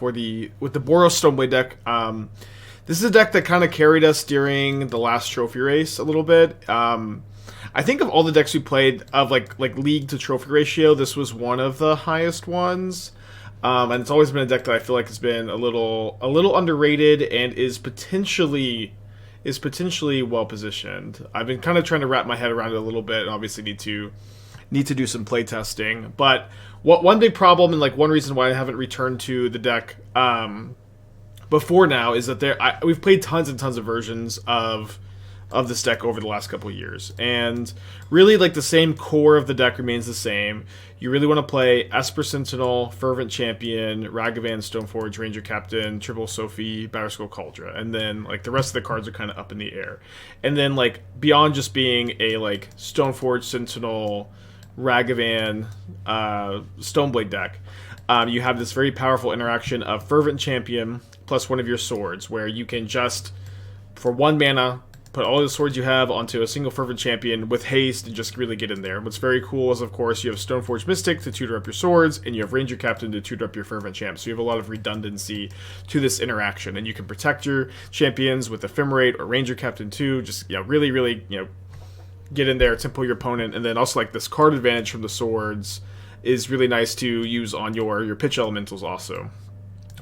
with the Boros Stoneblade deck. This is a deck that kind of carried us during the last trophy race a little bit. I think of all the decks we played of like league to trophy ratio, this was one of the highest ones. And it's always been a deck that I feel like has been a little underrated and is potentially well positioned. I've been kind of trying to wrap my head around it a little bit, and obviously need to do some play testing. But one big problem, and like one reason why I haven't returned to the deck before now, is that we've played tons and tons of versions of this deck over the last couple of years, and really like the same core of the deck remains the same. You really want to play Esper Sentinel, Fervent Champion, Ragavan, Stoneforge, Ranger-Captain, Triple Sophie, Batterskull, Kaldra, and then like the rest of the cards are kind of up in the air. And then like beyond just being a like Stoneforge, Sentinel, Ragavan, Stoneblade deck, you have this very powerful interaction of Fervent Champion plus one of your swords, where you can just, for 1 mana, put all the swords you have onto a single Fervent Champion with haste and just really get in there. What's very cool is, of course, you have Stoneforge Mystic to tutor up your swords, and you have Ranger-Captain to tutor up your Fervent Champ. So you have a lot of redundancy to this interaction, and you can protect your champions with Ephemerate or Ranger-Captain too. Just, really, really, get in there, tempo your opponent, and then also like this card advantage from the swords is really nice to use on your pitch elementals also.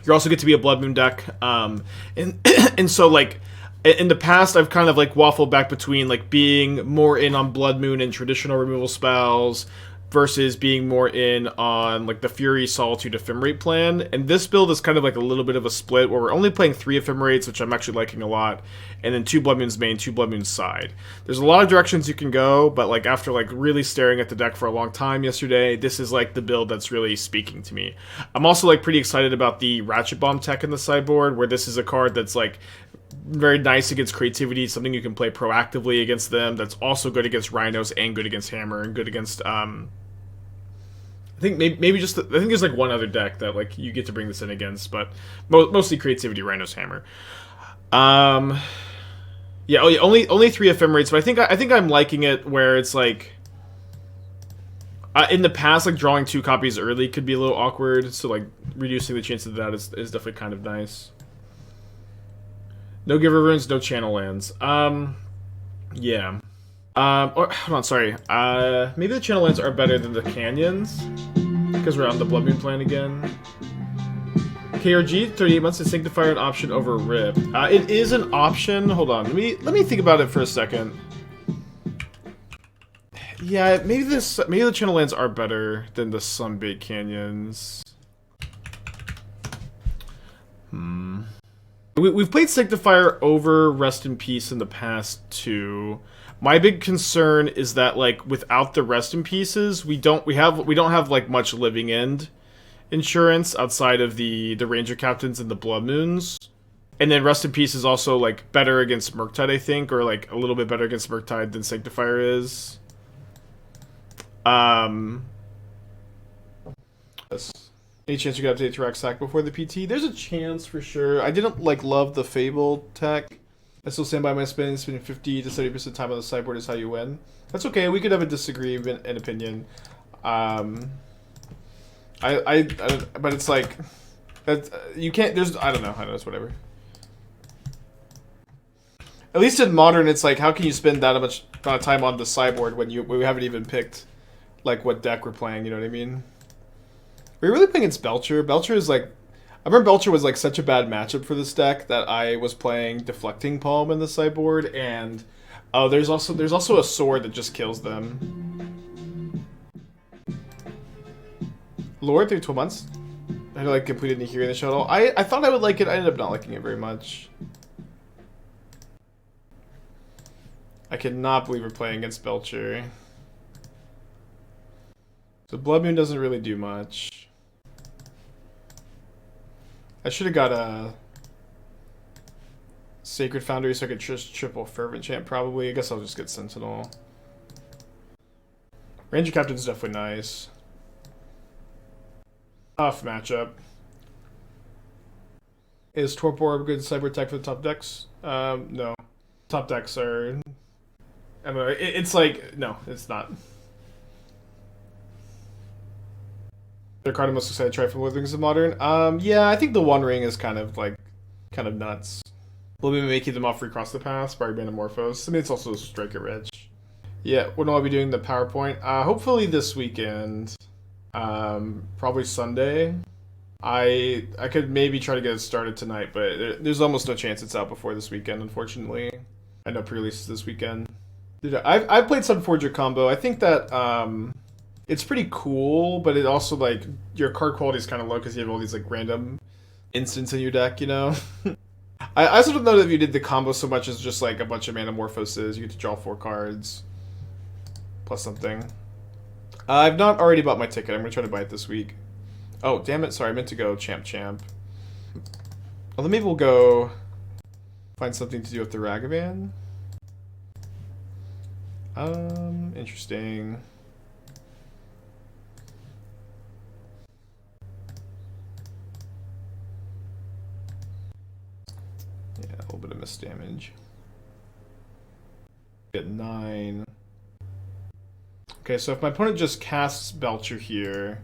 You also get to be a Blood Moon deck, and so like, in the past, I've kind of like waffled back between like being more in on Blood Moon and traditional removal spells versus being more in on like the Fury, Solitude, Ephemerate plan. And this build is kind of like a little bit of a split where we're only playing 3 Ephemerates, which I'm actually liking a lot, and then 2 Blood Moons main, 2 Blood Moons side. There's a lot of directions you can go, but like after like really staring at the deck for a long time yesterday, this is like the build that's really speaking to me. I'm also like pretty excited about the Ratchet Bomb tech in the sideboard, where this is a card that's like very nice against creativity, something you can play proactively against them, that's also good against Rhinos and good against Hammer and good against I think maybe just I think there's like one other deck that like you get to bring this in against, but mostly creativity, Rhinos, Hammer. Yeah, only 3 Ephemerates, but I think I'm liking it where it's like in the past, like drawing 2 copies early could be a little awkward, so like reducing the chance of that is definitely kind of nice. No Giver Runes, no Channel Lands. Yeah. Hold on, sorry. Maybe the Channel Lands are better than the Canyons, because we're on the Blood Moon plan again. KRG, 38 months to Sanctifier an option over RIP. It is an option. Hold on, let me think about it for a second. Yeah, maybe the Channel Lands are better than the Sunbaked Canyons. We've played Sanctifier over Rest in Peace in the past too. My big concern is that like without the Rest in Pieces, we don't have like much living end insurance outside of the Ranger Captains and the Blood Moons. And then Rest in Peace is also like better against Murktide, I think, or like a little bit better against Murktide than Sanctifier is. Yes. Any chance you could update to Sack before the PT? There's a chance for sure. I didn't like love the Fable tech. I still stand by my spending 50 to 70% time on the sideboard is how you win. That's okay. We could have a disagreement in opinion. But it's like that you can't. I don't know. It's whatever. At least in Modern, it's like how can you spend that much amount of time on the sideboard when we haven't even picked like what deck we're playing? You know what I mean? We're really playing against Belcher. Belcher is like, I remember Belcher was like such a bad matchup for this deck that I was playing Deflecting Palm in the sideboard, and there's also a sword that just kills them. Lord, 12 months. I like completed Nihiri in the shuttle. I thought I would like it. I ended up not liking it very much. I cannot believe we're playing against Belcher. So Blood Moon doesn't really do much. I should have got a Sacred Foundry so I could just triple Fervent Champ probably. I guess I'll just get Sentinel. Ranger-Captain's definitely nice. Tough matchup. Is Torpor a good cyber tech for the top decks? No. Top decks are... I don't know. It's like... No, it's not. Their card I'm most excited to try from Witherings of Modern. Yeah, I think the One Ring is kind of nuts. We'll be making them off Recross the Path, Inspiring Vantage. I mean, it's also Striker Rich. Yeah, when will I be doing the PowerPoint? Hopefully this weekend. Probably Sunday. I could maybe try to get it started tonight, but there's almost no chance it's out before this weekend, unfortunately. I know pre-release is this weekend. I've played Sunforger combo. I think that it's pretty cool, but it also, like, your card quality is kind of low because you have all these, like, random instants in your deck, you know? I also don't know that if you did the combo so much as just, like, a bunch of Manamorphoses. You get to draw 4 cards. Plus something. I've not already bought my ticket. I'm going to try to buy it this week. Oh, damn it. Sorry, I meant to go Champ. Well, then maybe we'll go find something to do with the Ragavan. Interesting. Yeah, a little bit of missed damage. Get 9. Okay, so if my opponent just casts Belcher here,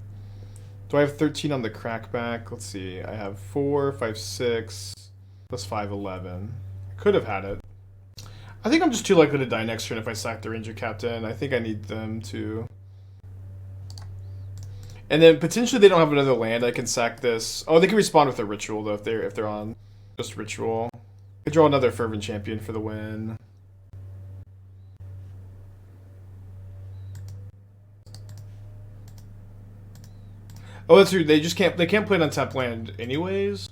do I have 13 on the crackback? Let's see. I have 4, 5, 6, plus 5, 11. I could have had it. I think I'm just too likely to die next turn if I sack the Ranger-Captain. I think I need them to. And then potentially they don't have another land. I can sack this. Oh, they can respond with a Ritual though if they're on just Ritual. I draw another Fervent Champion for the win. Oh, that's true. They can't play an untapped land anyways.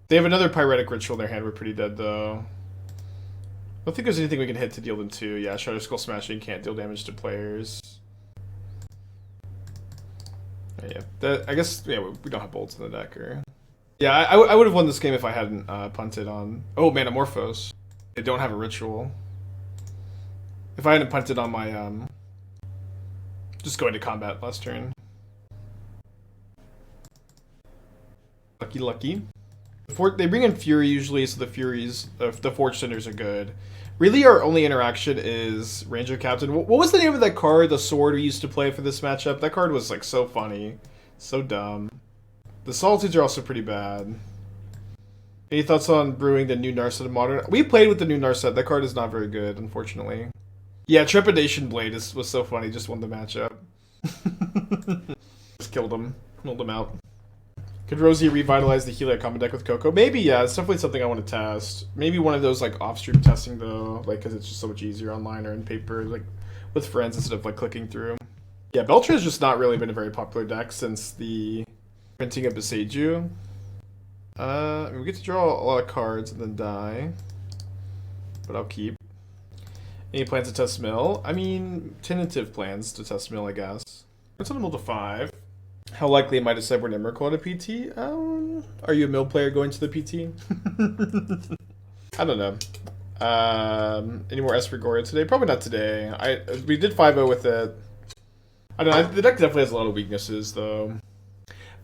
They have another Pyretic Ritual in their hand. We're pretty dead though. I don't think there's anything we can hit to deal them to. Yeah, Shadow Skull Smashing can't deal damage to players. Yeah, I guess, yeah, we don't have bolts in the deck. Or... Yeah, I would have won this game if I hadn't punted on... Oh, Manamorphose. They don't have a Ritual. If I hadn't punted on my... just going to combat last turn. Lucky. They bring in Fury usually, so the Furies, the Forge-Tenders are good. Really, our only interaction is Ranger-Captain. What was the name of that card, the sword we used to play for this matchup? That card was, like, so funny. So dumb. The Solitudes are also pretty bad. Any thoughts on brewing the new Narset of Modern? We played with the new Narset. That card is not very good, unfortunately. Yeah, Trepidation Blade was so funny. Just won the matchup. Just killed him. Rolled him out. Could Rosie revitalize the Healer combo deck with Coco? Maybe, yeah. It's definitely something I want to test. Maybe one of those, like, off-stream testing, though. Like, because it's just so much easier online or in paper, like, with friends instead of, like, clicking through. Yeah, Belcher has just not really been a very popular deck since the printing of Beseiju. We get to draw a lot of cards and then die. But I'll keep. Any plans to test Mill? I mean, tentative plans to test Mill, I guess. It's on Mill to 5. How likely am I to Sideboard Emrakul at a PT? Are you a Mill player going to the PT? I don't know. Any more Esper Goria today? Probably not today. We did 5-0 with it. I don't know. The deck definitely has a lot of weaknesses, though.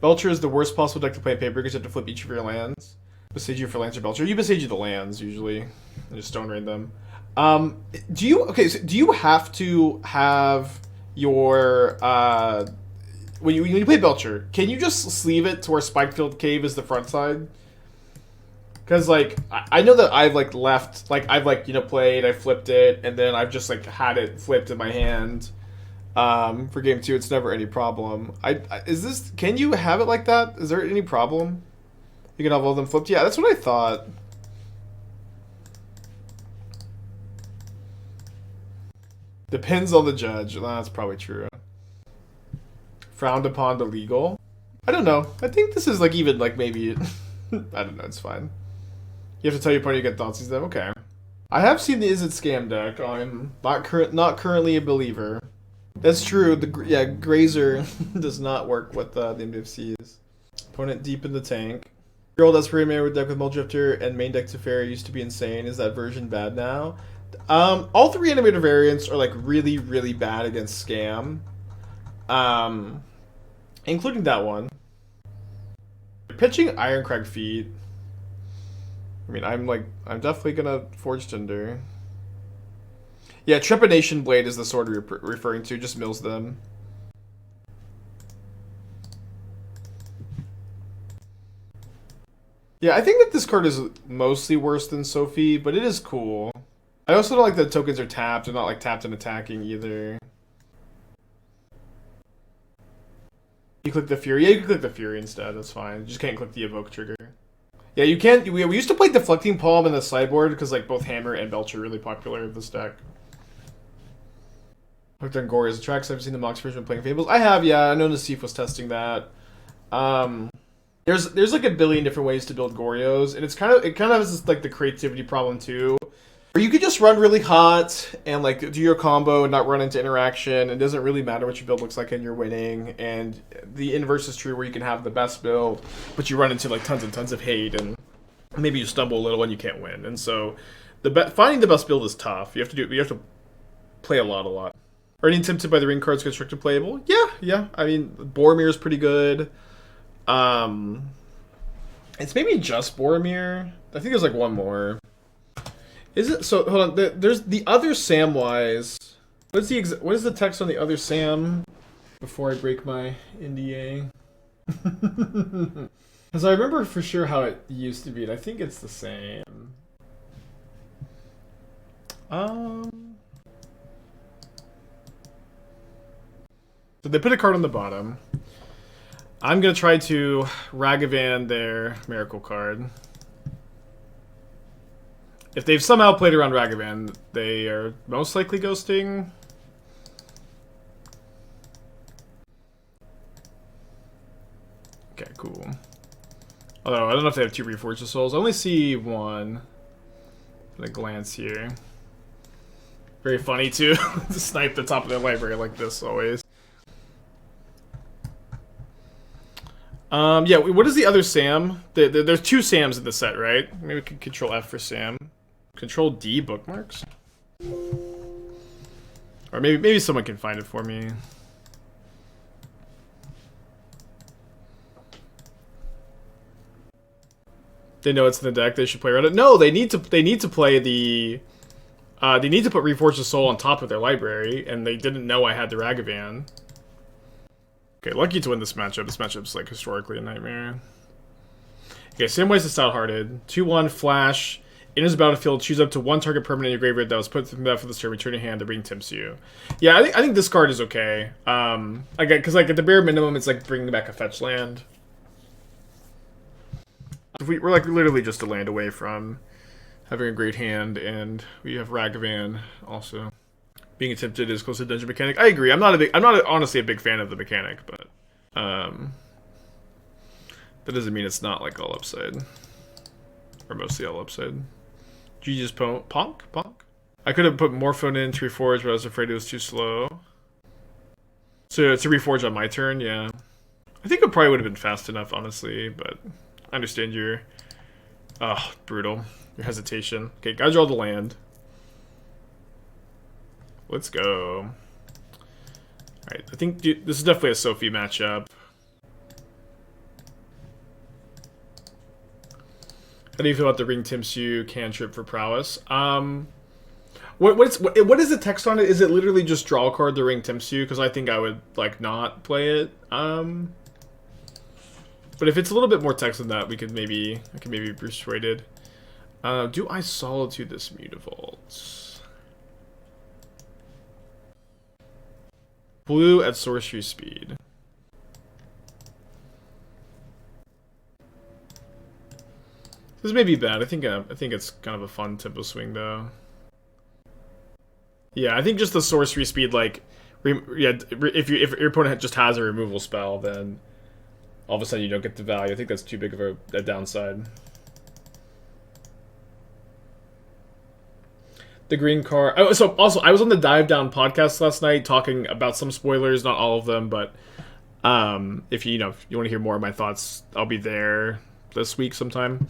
Belcher is the worst possible deck to play in paper because you have to flip each of your lands. Besage you for lands or Belcher. You besage you the lands, usually. And just Stone Rain them. Do you have to have your... When you play Belcher, can you just sleeve it to where Spikefield Cave is the front side? Because, like, I know that I've, like, left, like, I've, like, you know, played, I flipped it, and then I've just, like, had it flipped in my hand. For game 2, it's never any problem. Can you have it like that? Is there any problem? You can have all of them flipped? Yeah, that's what I thought. Depends on the judge. That's probably true. Frowned upon the legal. I don't know. I think this is like even like maybe I don't know, it's fine. You have to tell your party you get thoughts them. Okay. I have seen the Is It Scam deck. I'm not currently a believer. That's true. Grazer does not work with the MDFCs. Opponent deep in the tank. Your old Esper Sentinel deck with Mulldrifter and main deck Teferi used to be insane. Is that version bad now? All 3 animator variants are like really, really bad against Scam. Including that one. Pitching Ironcrag Feet. I mean, I'm definitely gonna Forge-Tender. Yeah, Trepidation Blade is the sword we're referring to. Just mills them. Yeah, I think that this card is mostly worse than Sophie, but it is cool. I also don't like that tokens are tapped and not like tapped and attacking either. You click the Fury. Yeah, you can click the Fury instead. That's fine. You just can't click the Evoke trigger. Yeah, you can't. We used to play Deflecting Palm in the sideboard because like both Hammer and Belch are really popular in this deck. Hooked on Goria's tracks. I've seen the Mox version playing Fables. I have, yeah. I know Nassif was testing that. There's like a billion different ways to build Gorios, and it kind of has this, like the creativity problem too. Or you could just run really hot and like do your combo and not run into interaction. It doesn't really matter what your build looks like and you're winning. And the inverse is true where you can have the best build, but you run into like tons and tons of hate and maybe you stumble a little and you can't win. And so finding the best build is tough. You have to play a lot. Are any tempted by the ring cards constructed playable? Yeah. I mean, Boromir is pretty good. It's maybe just Boromir. I think there's like one more. Is it? So hold on. There's the other Samwise. What is the text on the other Sam? Before I break my NDA, because I remember for sure how it used to be, and I think it's the same. So they put a card on the bottom. I'm gonna try to Ragavan their Miracle card. If they've somehow played around Ragavan, they are most likely ghosting. Okay, cool. Although, I don't know if they have two Reforged Souls. I only see one at a glance here. Very funny, too, to snipe the top of their library like this, always. Yeah, what is the other Sam? There's two Sams in the set, right? Maybe we can Control F for Sam. Control D bookmarks? Or maybe someone can find it for me. They know it's in the deck, they should play around it. No, they need to play the they need to put Reforged Soul on top of their library, and they didn't know I had the Ragavan. Okay, lucky to win this matchup. This matchup's like historically a nightmare. Okay, Samwise is Stout-Hearted. 2/1 flash. Enters the battlefield, choose up to one target permanent in your graveyard that was put from that for this turn, return your hand to bring Timps you. Yeah, I think this card is okay. Because like at the bare minimum, it's like bringing back a fetch land. We're like literally just a land away from having a great hand, and we have Ragavan also. Being attempted is close to dungeon mechanic. I agree. I'm not honestly a big fan of the mechanic, but that doesn't mean it's not like all upside. Or mostly all upside. GG's Ponk? I could have put Morphone in to Reforge, but I was afraid it was too slow. So to Reforge on my turn, yeah. I think it probably would have been fast enough, honestly, but I understand your... Oh, brutal. Your hesitation. Okay, gotta draw the land. Let's go. Alright, I think this is definitely a Sophie matchup. How do you feel about the Ring Timps You cantrip for prowess? What is the text on it? Is it literally just draw a card, the Ring Timps You? Because I think I would like not play it. But if it's a little bit more text than that, I can maybe be persuaded. Do I Solitude this Mutavault? Blue at sorcery speed. This may be bad. I think it's kind of a fun tempo swing though. Yeah, I think just the sorcery speed, like, if your opponent just has a removal spell, then all of a sudden you don't get the value. I think that's too big of a downside. The green card. Oh, so also I was on the Dive Down podcast last night talking about some spoilers, not all of them, but if you want to hear more of my thoughts, I'll be there this week sometime.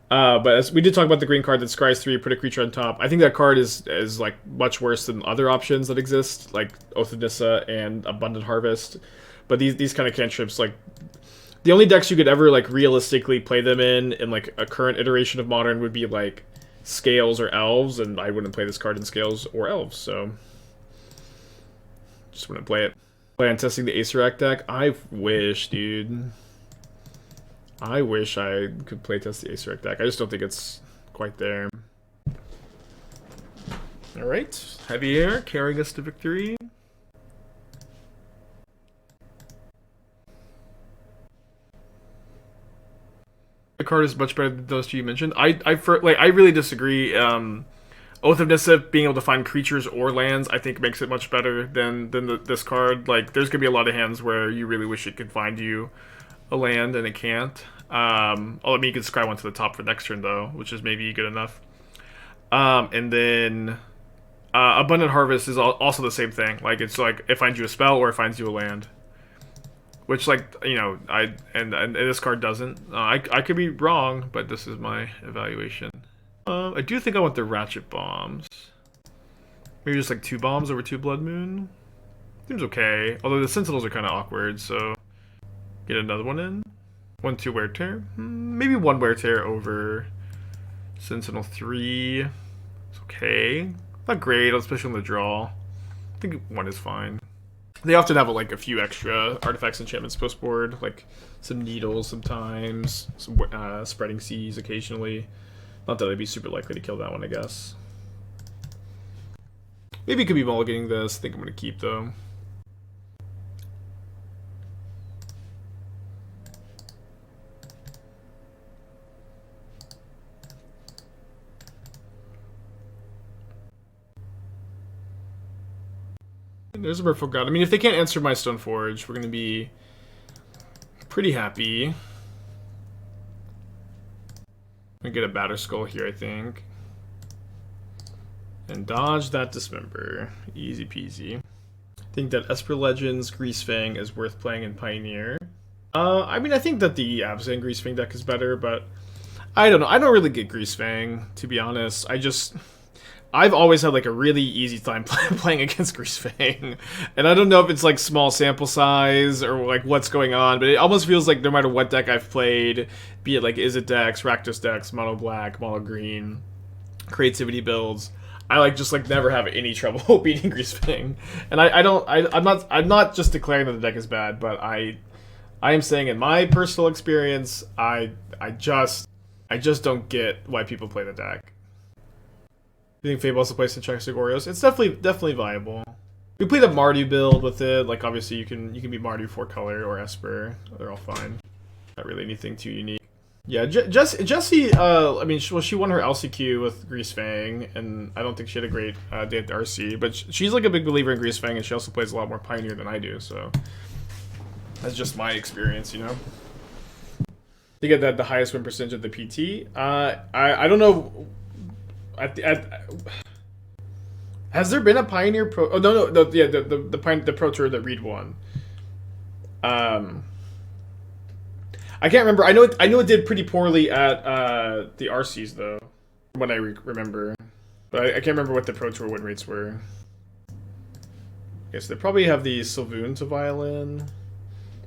But as we did talk about the green card that scries 3, put a creature on top. I think that card is like much worse than other options that exist, like Oath of Nissa and Abundant Harvest. But these kind of cantrips, like the only decks you could ever like realistically play them in like a current iteration of Modern would be like Scales or Elves, and I wouldn't play this card in Scales or Elves, so just wouldn't play it. Play on testing the Acerac deck? I wish, dude. I wish I could playtest the Acer deck. I just don't think it's quite there. Alright, Heavy Air carrying us to victory. The card is much better than those two you mentioned. I really disagree. Oath of Nissa being able to find creatures or lands, I think makes it much better than this card. Like, there's gonna be a lot of hands where you really wish it could find you a land and it can't. I mean, you can scry one to the top for next turn though, which is maybe good enough. And then Abundant Harvest is also the same thing. Like, it's like it finds you a spell or it finds you a land. Which, like, you know, and this card doesn't. I could be wrong, but this is my evaluation. I do think I want the Ratchet Bombs. Maybe just like 2 bombs over 2 Blood Moon. Seems okay. Although the Sentinels are kind of awkward, so get another one in. 1/2 Wear Tear. Maybe 1 Wear Tear over Sentinel 3. It's okay. Not great, especially on the draw. I think 1 is fine. They often have like a few extra artifacts, enchantments post board, like some needles sometimes, some spreading seas occasionally. Not that I'd be super likely to kill that one, I guess. Maybe it could be mulliganing this. I think I'm going to keep, though. And there's a Merfolk God. I mean, if they can't answer my Stoneforge, we're going to be pretty happy. I'm going to get a Batterskull here, I think. And dodge that Dismember. Easy peasy. I think that Esper Legends Greasefang is worth playing in Pioneer. I mean, I think that the Abzan Greasefang deck is better, but I don't know. I don't really get Greasefang, to be honest. I've always had like a really easy time playing against Greasefang. And I don't know if it's like small sample size or like what's going on, but it almost feels like no matter what deck I've played, be it like Izzet decks, Rakdos decks, mono black, mono green, creativity builds, I like just like never have any trouble beating Greasefang. And I'm not just declaring that the deck is bad, but I am saying in my personal experience, I just don't get why people play the deck. You think Fable also plays Synchextic Oreos? It's definitely viable. We played a Mardu build with it. Like, obviously you can be Mardu 4-color or Esper. They're all fine. Not really anything too unique. Yeah, Jessie, I mean, she won her LCQ with Greasefang, and I don't think she had a great day at the RC, but she's like a big believer in Greasefang, and she also plays a lot more Pioneer than I do, so that's just my experience, you know? To get that the highest win percentage of the PT, I don't know. Has there been a Pioneer Pro? Oh no, yeah, the Pro Tour that Reed won. I can't remember. I know it did pretty poorly at the RCs though, from what I remember. But I can't remember what the Pro Tour win rates were. Yes, they probably have the Sylvoon to violin.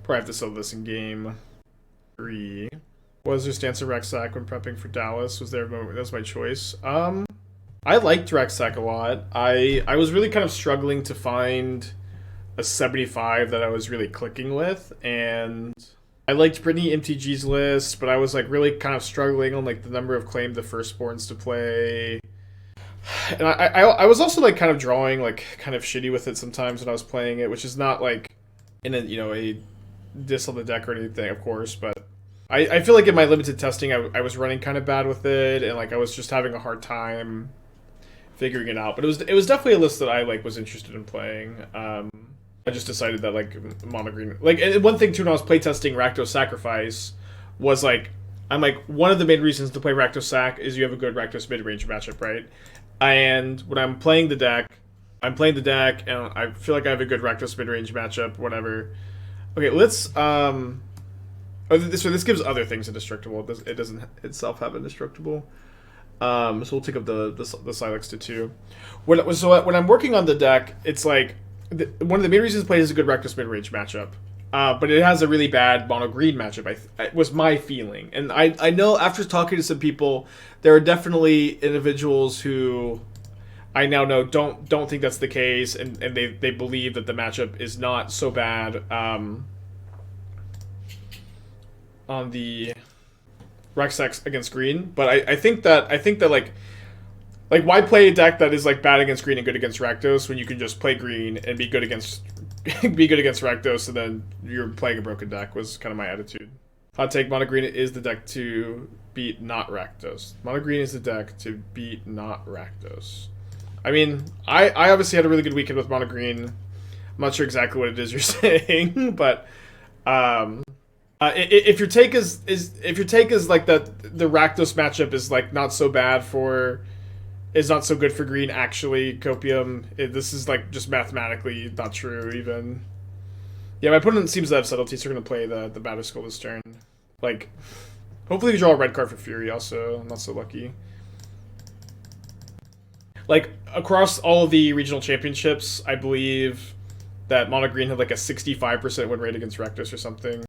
Probably have to sell this in game 3. What was your stance of Rexac when prepping for Dallas? That was my choice. I liked Rexac a lot. I was really kind of struggling to find a 75 that I was really clicking with, and I liked Brittany MTG's list, but I was like really kind of struggling on like the number of claimed the firstborns to play. And I was also like kind of drawing like kind of shitty with it sometimes when I was playing it, which is not like in a, you know, a diss on the deck or anything, of course, but I feel like in my limited testing I was running kind of bad with it, and like I was just having a hard time figuring it out. But it was definitely a list that I like was interested in playing. I just decided that like mono green, like, and one thing too when I was playtesting Rakdos Sacrifice was like, I'm like, one of the main reasons to play Rakdos Sac is you have a good Rakdos mid-range matchup, right? And when I'm playing the deck, and I feel like I have a good Rakdos mid-range matchup, whatever. Okay, let's so this gives other things indestructible. It doesn't itself have indestructible. So we'll take up the Silex to 2. When I'm working on the deck, it's like one of the main reasons to play is a good Rakdos mid-range matchup. But it has a really bad mono green matchup. Was my feeling, and I know after talking to some people, there are definitely individuals who I now know don't think that's the case, and they believe that the matchup is not so bad. on the Rex decks against green, but I think that like why play a deck that is like bad against green and good against Rakdos when you can just play green and be good against Rakdos, and then you're playing a broken deck was kind of my attitude. Hot take: mono green is the deck to beat not Rakdos. Mono green is the deck to beat not Rakdos. I mean, I obviously had a really good weekend with mono green. I'm not sure exactly what it is you're saying, but if your take is like that the Rakdos matchup is like not so bad for. Is not so good for green, actually, Copium. This is, like, just mathematically not true, even. Yeah, my opponent seems to have subtlety, so we're going to play the Batterskull this turn. Like, hopefully we draw a red card for Fury, also. I'm not so lucky. Like, across all of the regional championships, I believe that Mono Green had, like, a 65% win rate against Rakdos or something.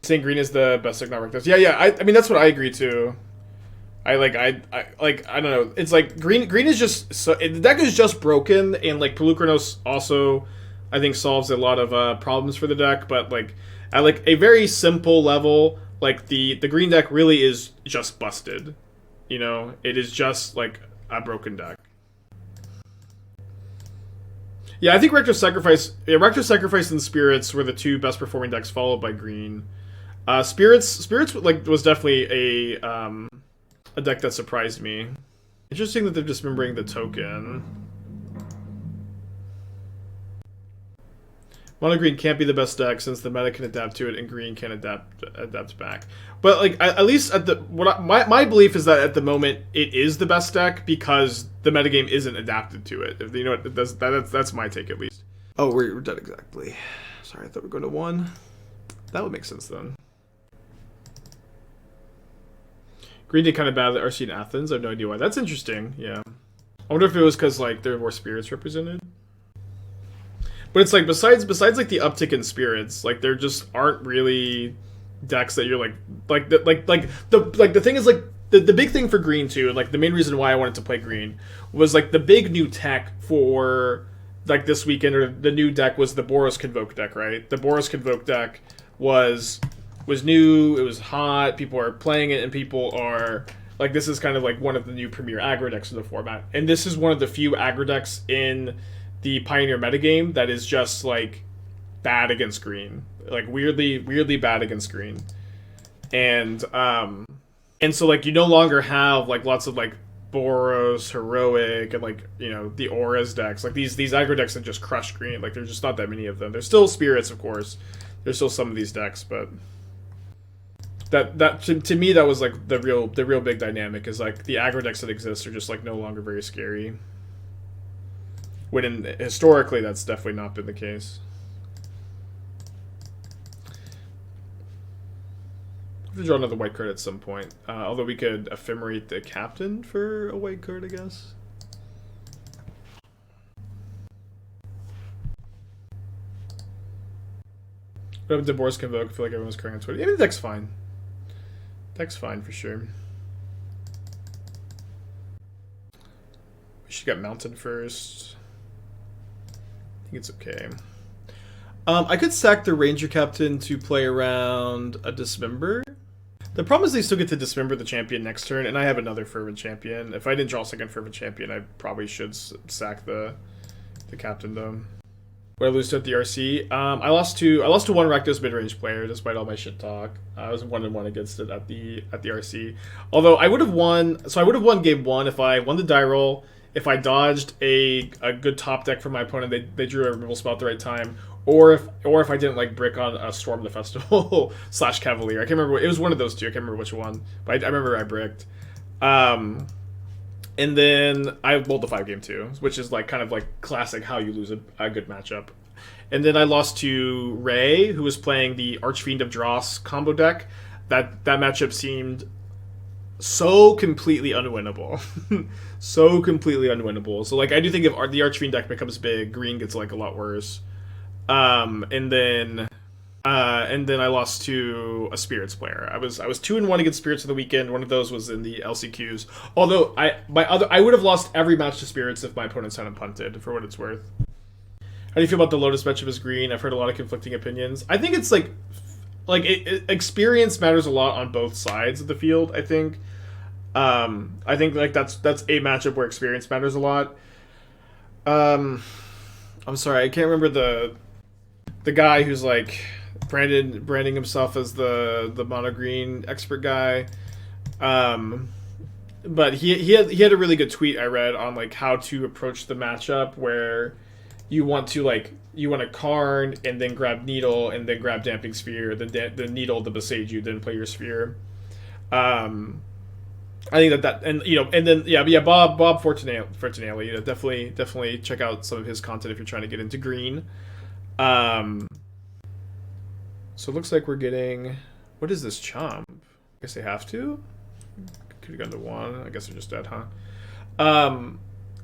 Saying green is the best deck, not Rakdos. Yeah, I mean, that's what I agree to. I don't know. It's like green is just so the deck is just broken, and like Pelucranos also I think solves a lot of problems for the deck, but like at like a very simple level, like the green deck really is just busted. You know, it is just like a broken deck. Yeah, I think Rector Sacrifice and Spirits were the two best performing decks, followed by green. Spirits like was definitely a deck that surprised me. Interesting that they're dismembering the token. Mono green can't be the best deck since the meta can adapt to it and green can adapt back. But like at least at the my belief is that at the moment it is the best deck because the metagame isn't adapted to it. If you know what that's my take at least. Oh, we're dead exactly. Sorry, I thought we were going to 1. That would make sense then. Green did kind of bad at RC in Athens. I have no idea why. That's interesting. Yeah. I wonder if it was because like there were more spirits represented. But it's like besides like the uptick in spirits, like there just aren't really decks that you're the thing is like the big thing for green too, and like the main reason why I wanted to play green was like the big new tech for like this weekend or the new deck was the Boros Convoke deck, right? The Boros Convoke deck was new, it was hot, people are playing it, and people are like, this is kind of like one of the new premier aggro decks in the format. And this is one of the few aggro decks in the Pioneer metagame that is just like bad against green. Like weirdly bad against green. And so like you no longer have like lots of like Boros, Heroic, and like, you know, the Auras decks. Like these aggro decks that just crush green. Like there's just not that many of them. There's still spirits, of course. There's still some of these decks, but that to me that was like the real big dynamic is like the aggro decks that exist are just like no longer very scary. When historically that's definitely not been the case. We have to draw another white card at some point. Although we could ephemerate the captain for a white card, I guess. What happened to Boros Convoke? I feel like everyone's crying on Twitter. Yeah, the deck's fine. Deck's fine for sure. We should get Mountain first. I think it's okay. I could sack the Ranger Captain to play around a Dismember. The problem is they still get to Dismember the champion next turn, and I have another Fervent champion. If I didn't draw a second Fervent champion, I probably should sack the Captain though. What I lose to at the RC? I lost to one Rakdos mid-range player despite all my shit talk. I was 1-1 against it at the RC. Although I would have won, so I would have won game 1 if I won the die roll, if I dodged a good top deck from my opponent, they drew a removal spell at the right time, or if I didn't like brick on a Storm the Festival / Cavalier. I can't remember. It was one of those two. I can't remember which one, but I remember I bricked. And then I rolled the 5-game 2, which is like kind of like classic how you lose a good matchup. And then I lost to Ray, who was playing the Archfiend of Dross combo deck. That matchup seemed so completely unwinnable. So completely unwinnable. So like I do think if the Archfiend deck becomes big, green gets like a lot worse. And then I lost to a Spirits player. I was 2-1 against Spirits for the weekend. One of those was in the LCQs. Although I would have lost every match to Spirits if my opponents hadn't punted, for what it's worth. How do you feel about the Lotus matchup as green? I've heard a lot of conflicting opinions. I think it's like like experience matters a lot on both sides of the field. I think like that's a matchup where experience matters a lot. I'm sorry, I can't remember the guy who's like branding himself as the mono green expert guy. But he had a really good tweet I read on like how to approach the matchup where you want to Karn and then grab Needle and then grab Damping Sphere, then the Needle to Besage you, then play your Sphere. I think that and then Bob Fortunelli, definitely check out some of his content if you're trying to get into green. So it looks like we're getting, what is this chomp? I guess they have to. Could have gone to 1. I guess they're just dead, huh?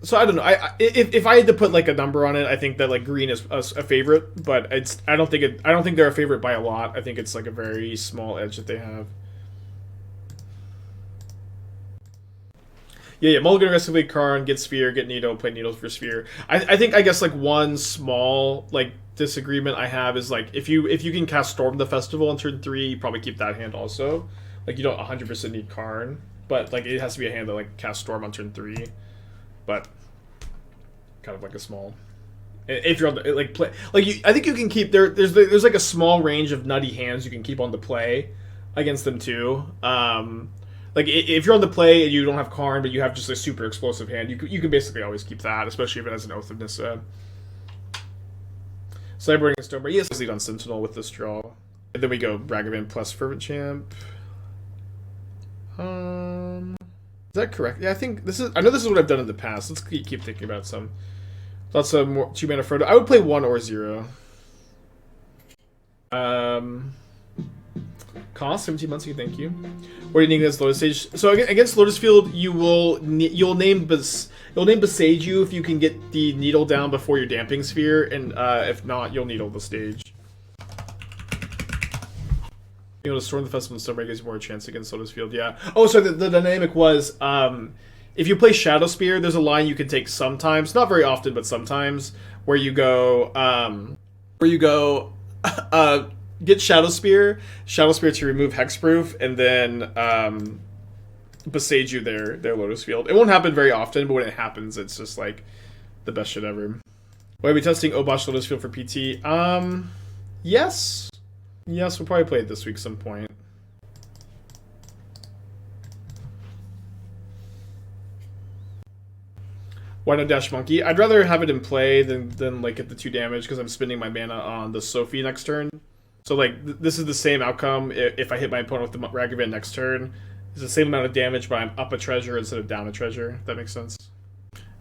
So I don't know. If I had to put like a number on it, I think that like green is a favorite, but I don't think they're a favorite by a lot. I think it's like a very small edge that they have. Yeah, mulligan aggressively, Karn, get Sphere, get Needle, play Needle for Sphere. I guess like one small like disagreement I have is like if you can cast Storm the Festival on turn 3, you probably keep that hand also. Like you don't 100% need Karn, but like it has to be a hand that like casts Storm on turn 3. But kind of like a small. If you're on the like play, like I think you can keep there's like a small range of nutty hands you can keep on the play against them too. Like if you're on the play and you don't have Karn, but you have just a super explosive hand, you can basically always keep that, especially if it has an Oath of Nissa. Sideboarding Stoneforge, yes, lead on Sentinel with this draw, and then we go Ragavan plus Fervent Champ. Is that correct? Yeah, I think this is. I know this is what I've done in the past. Let's keep thinking about some. Lots of more 2-mana Frodo. I would play 1 or 0. Cost 17 months. Thank you. What do you need against Lotus Stage? So against Lotus Field, you'll name Besage you if you can get the Needle down before your Damping Sphere, and if not, you'll Needle the stage. You know, to Storm the Festival and Sunbaked gives you more chance against Lotus Field. Yeah. Oh, so the dynamic was if you play Shadow Spear, there's a line you can take sometimes, not very often, but sometimes, where you go get Shadow Spear to remove Hexproof, and then Besage you their Lotus Field. It won't happen very often, but when it happens, it's just like the best shit ever. Will I be testing Obosh Lotus Field for PT? Yes. Yes, we'll probably play it this week some point. Why not Dash Monkey? I'd rather have it in play than like get the 2 damage because I'm spending my mana on the Sophie next turn. So like this is the same outcome if I hit my opponent with the Ragavan next turn. It's the same amount of damage, but I'm up a treasure instead of down a treasure. If that makes sense.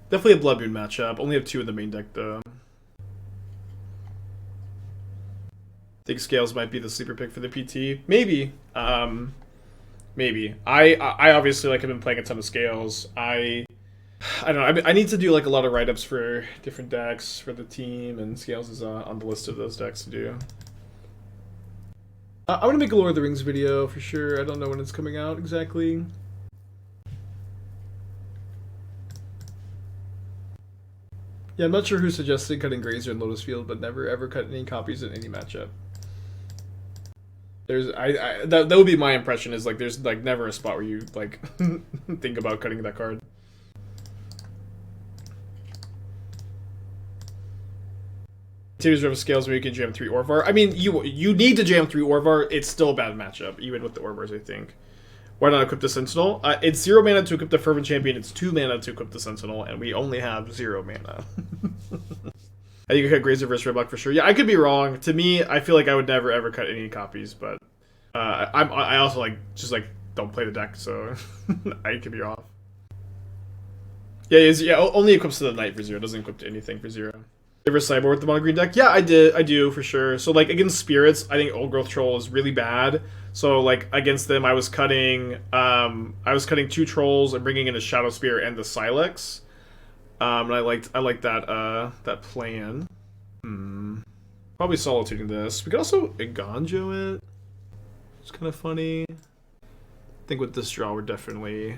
Definitely a Blood Moon matchup. Only have 2 in the main deck though. Think Scales might be the sleeper pick for the PT. Maybe. Maybe. I obviously like have been playing a ton of Scales. I don't know. I need to do like a lot of write-ups for different decks for the team, and Scales is on the list of those decks to do. I want to make a Lord of the Rings video for sure. I don't know when it's coming out exactly. Yeah, I'm not sure who suggested cutting Grazer in Lotus Field, but never ever cut any copies in any matchup. That would be my impression, is like there's like never a spot where you like think about cutting that card. Series of Scales where you can jam 3 Orvar. I mean, you need to jam 3 Orvar. It's still a bad matchup, even with the Orvars, I think. Why not equip the Sentinel? It's 0 mana to equip the Fervent Champion. It's 2 mana to equip the Sentinel, and we only have 0 mana. I think you cut Grazer versus Redblock for sure. Yeah, I could be wrong. To me, I feel like I would never ever cut any copies, but I also like just like don't play the deck, so I could be off. Yeah, only equips to the Knight for 0. Doesn't equip to anything for 0. Ever sideboard with the mono green deck? Yeah, I do for sure. So like against Spirits, I think Old Growth Troll is really bad. So like against them, I was cutting 2 Trolls and bringing in a Shadow Spear and the Silex. And I liked that plan. Probably Solituding this. We could also Iganjo it. It's kind of funny. I think with this draw, we're definitely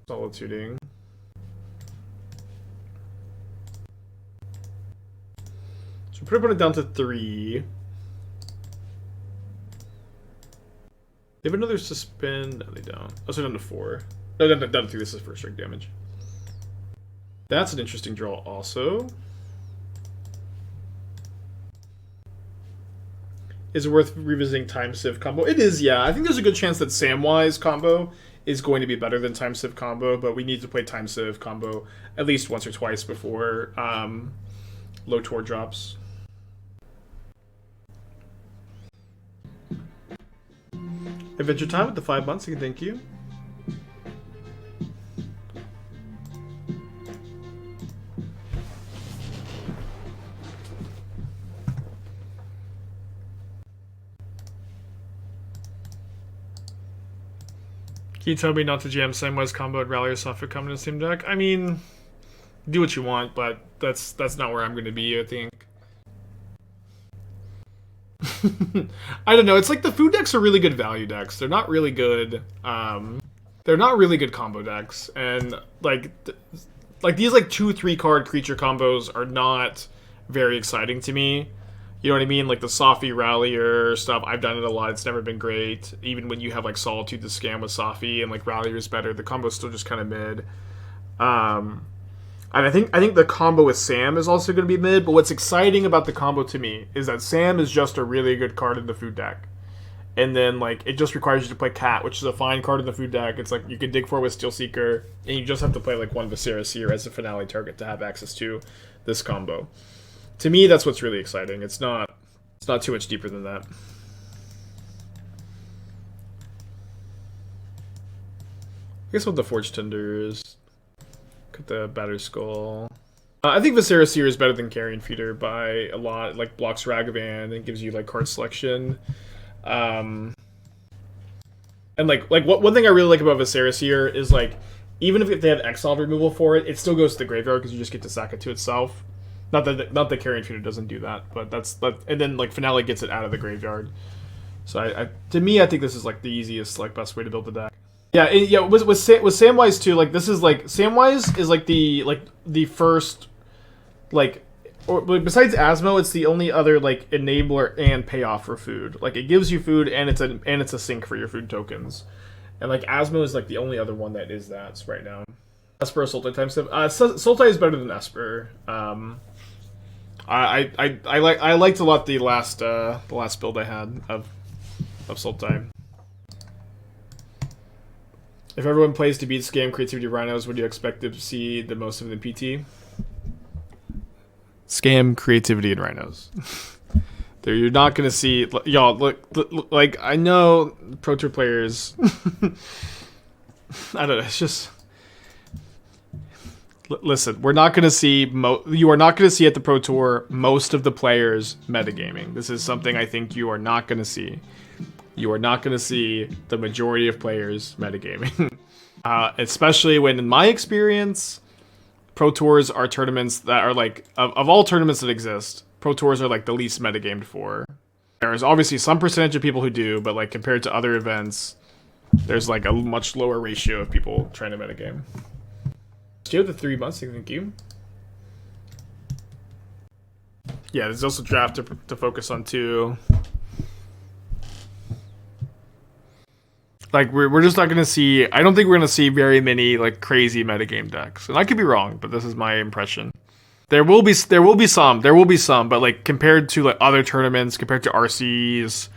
Solituding. So put it down to 3. They have another suspend. No, they don't. Oh, so down to 4. No, down to 3. This is first strike damage. That's an interesting draw also. Is it worth revisiting Time Civ combo? It is, yeah. I think there's a good chance that Samwise combo is going to be better than Time Civ combo, but we need to play Time Civ combo at least once or twice before low Tor drops. Adventure Time with the 5 months, thank you. Can you tell me not to jam Samwise combo and Rally or Software combo in the same deck? I mean, do what you want, but that's not where I'm going to be, I think. I don't know. It's like the food decks are really good value decks. They're not really good. They're not really good combo decks, and like these like 2-3 card creature combos are not very exciting to me. You know what I mean? Like the Safi Rallier stuff, I've done it a lot. It's never been great. Even when you have like Solitude to scam with Safi and like Rallier is better, the combo's still just kind of mid. And I think the combo with Sam is also going to be mid. But what's exciting about the combo to me is that Sam is just a really good card in the food deck, and then like it just requires you to play Cat, which is a fine card in the food deck. It's like you can dig for it with Steel Seeker, and you just have to play like one Viscera Seer as a finale target to have access to this combo. To me, that's what's really exciting. It's not too much deeper than that. I guess what the Forge-Tender is. Got the Batterskull. I think Viscera Seer is better than Carrion Feeder by a lot. Like blocks Ragavan and gives you like card selection. And like one thing I really like about Viscera Seer is like even if they have exile removal for it, it still goes to the graveyard because you just get to sack it to itself. Not that Carrion Feeder doesn't do that, but and then like Finale gets it out of the graveyard. So to me, I think this is like the easiest, like best way to build the deck. Yeah, with Samwise too. Like this is like Samwise is like the first like, or besides Asmo, it's the only other like enabler and payoff for food. Like it gives you food and it's a sink for your food tokens, and like Asmo is like the only other one that is that right now. Esper Sultai time step. Sultai is better than Esper. I liked a lot the last build I had of Sultai. If everyone plays to beat Scam Creativity Rhinos, would you expect to see the most of the PT? Scam Creativity and Rhinos. There, you're not gonna see y'all. Look, like I know Pro Tour players. I don't know. It's just. Listen, we're not going to see. You are not going to see at the Pro Tour most of the players metagaming. This is something I think you are not going to see. You are not going to see the majority of players metagaming, especially when, in my experience, Pro Tours are tournaments that are like of all tournaments that exist. Pro Tours are like the least metagamed for. There's obviously some percentage of people who do, but like compared to other events, there's like a much lower ratio of people trying to metagame. Steal the 3 months, thank you. Yeah, there's also draft to focus on too. Like we're just not gonna see. I don't think we're gonna see very many like crazy metagame decks, and I could be wrong, but this is my impression. There will be some, but like compared to like other tournaments, compared to RCs,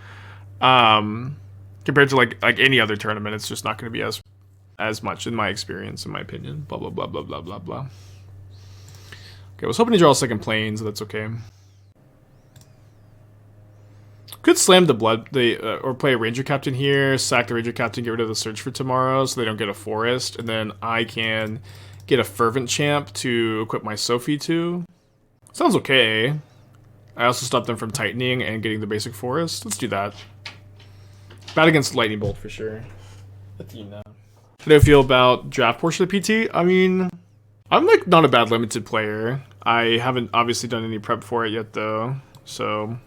compared to like any other tournament, it's just not gonna be as much in my experience, in my opinion. Blah blah blah blah blah blah blah. Okay, I was hoping to draw a second plane, so that's okay. Could slam the or play a Ranger-Captain here, sack the Ranger-Captain, get rid of the Search for tomorrow, so they don't get a forest, and then I can get a Fervent champ to equip my Sophie to. Sounds okay. I also stop them from tightening and getting the basic forest. Let's do that. Bad against Lightning Bolt for sure. Athena. How do I feel about draft portion of PT? I mean, I'm like not a bad limited player. I haven't obviously done any prep for it yet though, so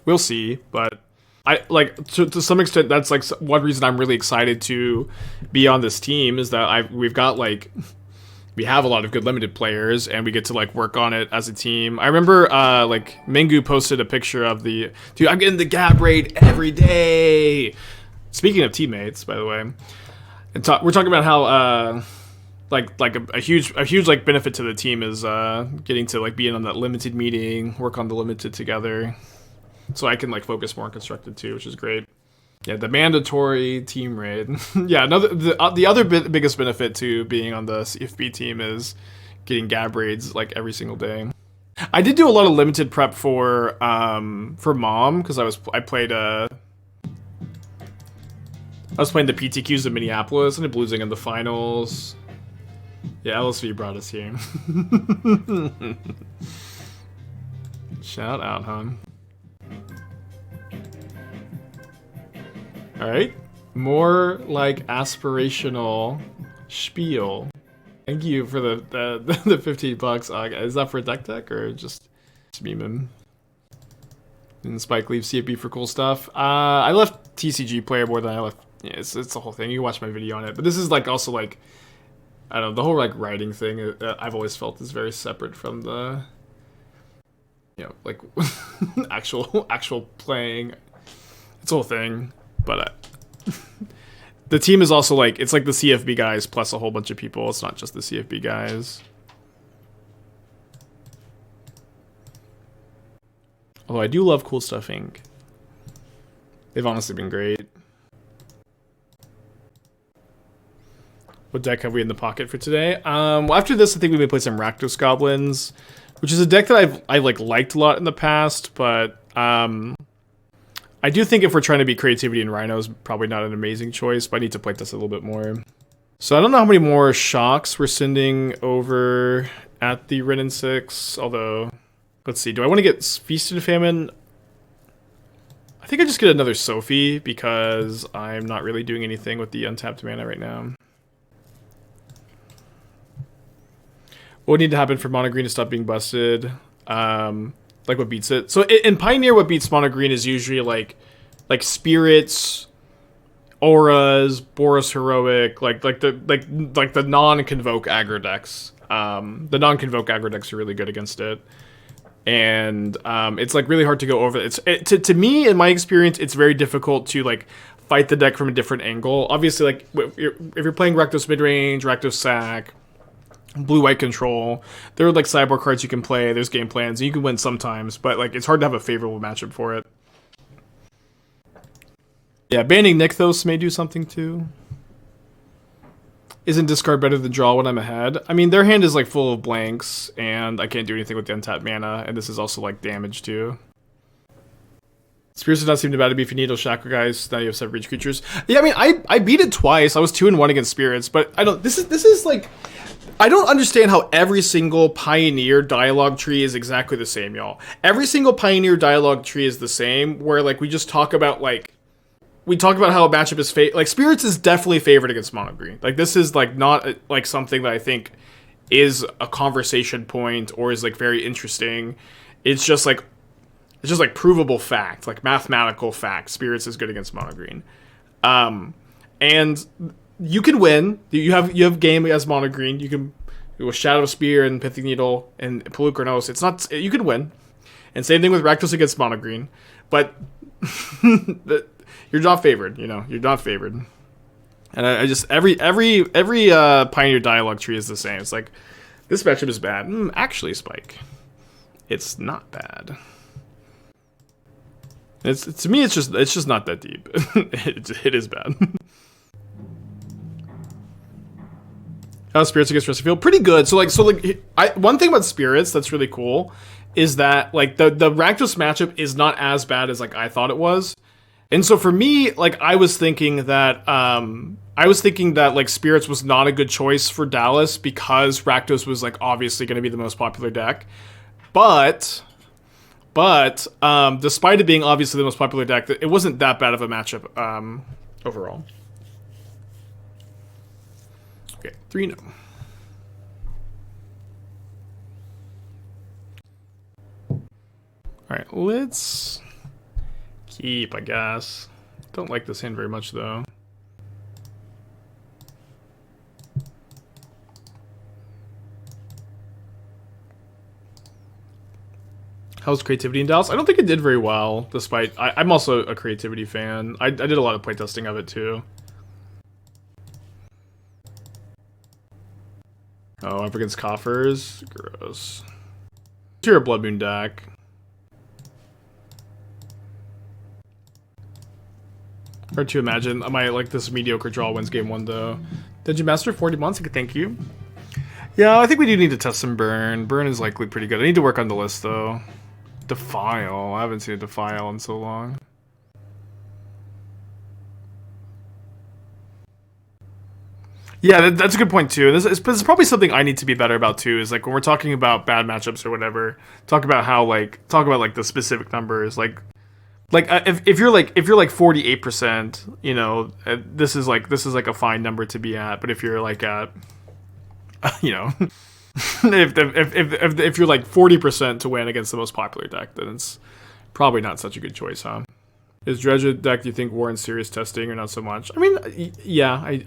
we'll see. But I like to some extent that's like one reason I'm really excited to be on this team is that we have a lot of good limited players and we get to like work on it as a team. I remember like Mingu posted a picture of dude, I'm getting the Gab raid every day. Speaking of teammates, by the way, and we're talking about how a huge like benefit to the team is getting to like be in on that limited meeting, work on the limited together, so I can like focus more on constructed too, which is great. Yeah, the mandatory team raid. Yeah, the other biggest benefit to being on the CFB team is getting Gab raids like every single day. I did do a lot of limited prep for Mom because I was playing the PTQs in Minneapolis and I losing in the finals. Yeah, LSV brought us here. Shout out, hon. Alright. More like aspirational spiel. Thank you for the $15. Is that for deck or just memeing? Didn't Spike leave CFB for cool stuff? I left TCG player more than I left. Yeah, it's the whole thing. You can watch my video on it. But this is like also like, I don't know, the whole like writing thing. I've always felt is very separate from the, you know, like actual playing. It's a whole thing. But the team is also like, it's like the CFB guys plus a whole bunch of people. It's not just the CFB guys. Although I do love Cool Stuff Inc. They've honestly been great. What deck have we in the pocket for today? Well, after this, I think we may play some Rakdos Goblins, which is a deck that I've liked a lot in the past, but I do think if we're trying to beat creativity and Rhinos, probably not an amazing choice, but I need to play this a little bit more. So I don't know how many more shocks we're sending over at the Ren and 6, although, let's see, do I want to get Feasted and Famine? I think I just get another Sophie, because I'm not really doing anything with the untapped mana right now. What would need to happen for mono green to stop being busted? Like what beats it? So in Pioneer, what beats mono green is usually like spirits, auras, Boros heroic, like the non-convoke aggro decks. The non-convoke aggro decks are really good against it, and it's like really hard to go over. To me, in my experience, it's very difficult to like fight the deck from a different angle. Obviously, like if you're playing Rakdos midrange, Rakdos sack, blue-white control, there are like sideboard cards you can play, there's game plans, and you can win sometimes, but like it's hard to have a favorable matchup for it. Yeah, banning Nykthos may do something too. Isn't discard better than draw when I'm ahead? I mean, their hand is like full of blanks, and I can't do anything with the untapped mana, and this is also like damage too. Spirits does not seem too bad to be if you need those Shackle guys. Now you have 7 reach creatures. Yeah, I mean, I beat it twice. I was 2-1 against Spirits, but I don't. This is like, I don't understand how every single Pioneer dialogue tree is exactly the same, y'all. Every single Pioneer dialogue tree is the same, where like we just talk about like, we talk about how a matchup is like Spirits is definitely favored against mono green. Like this is like not like something that I think is a conversation point or is like very interesting. It's just like provable fact, like mathematical fact. Spirits is good against mono green, and you can win. You have game as mono green. You can with Shadow Spear and Pithy Needle and Pelucranos. It's not, you can win, and same thing with Rakdos against mono green, but you're not favored. You know, you're not favored. And I just every Pioneer dialogue tree is the same. It's like this matchup is bad. Actually, Spike, it's not bad. To me, it's just not that deep. it is bad. How Spirits against Recife pretty good. So one thing about Spirits that's really cool is that like the Rakdos matchup is not as bad as like I thought it was. And so for me, like I was thinking that like Spirits was not a good choice for Dallas because Rakdos was like obviously going to be the most popular deck. But despite it being obviously the most popular deck, it wasn't that bad of a matchup overall. Okay, 3-0. Alright, let's keep, I guess. Don't like this hand very much, though. How's creativity in Dallas? I don't think it did very well, despite... I'm also a creativity fan. I did a lot of playtesting of it, too. Oh, up against coffers? Gross. You're a Blood Moon deck. Hard to imagine. I might like this mediocre draw wins game 1, though. Did you master 40 months? Thank you. Yeah, I think we do need to test some Burn. Burn is likely pretty good. I need to work on the list, though. Defile. I haven't seen a Defile in so long. Yeah, that's a good point, too. This is probably something I need to be better about, too, is, like, when we're talking about bad matchups or whatever, talk about, the specific numbers, if you're like 48%, you know, this is like a fine number to be at. But if you're like at, you know, if you're like 40% to win against the most popular deck, then it's probably not such a good choice, huh? Is Dredge a deck you think warrants serious testing or not so much? I mean, yeah,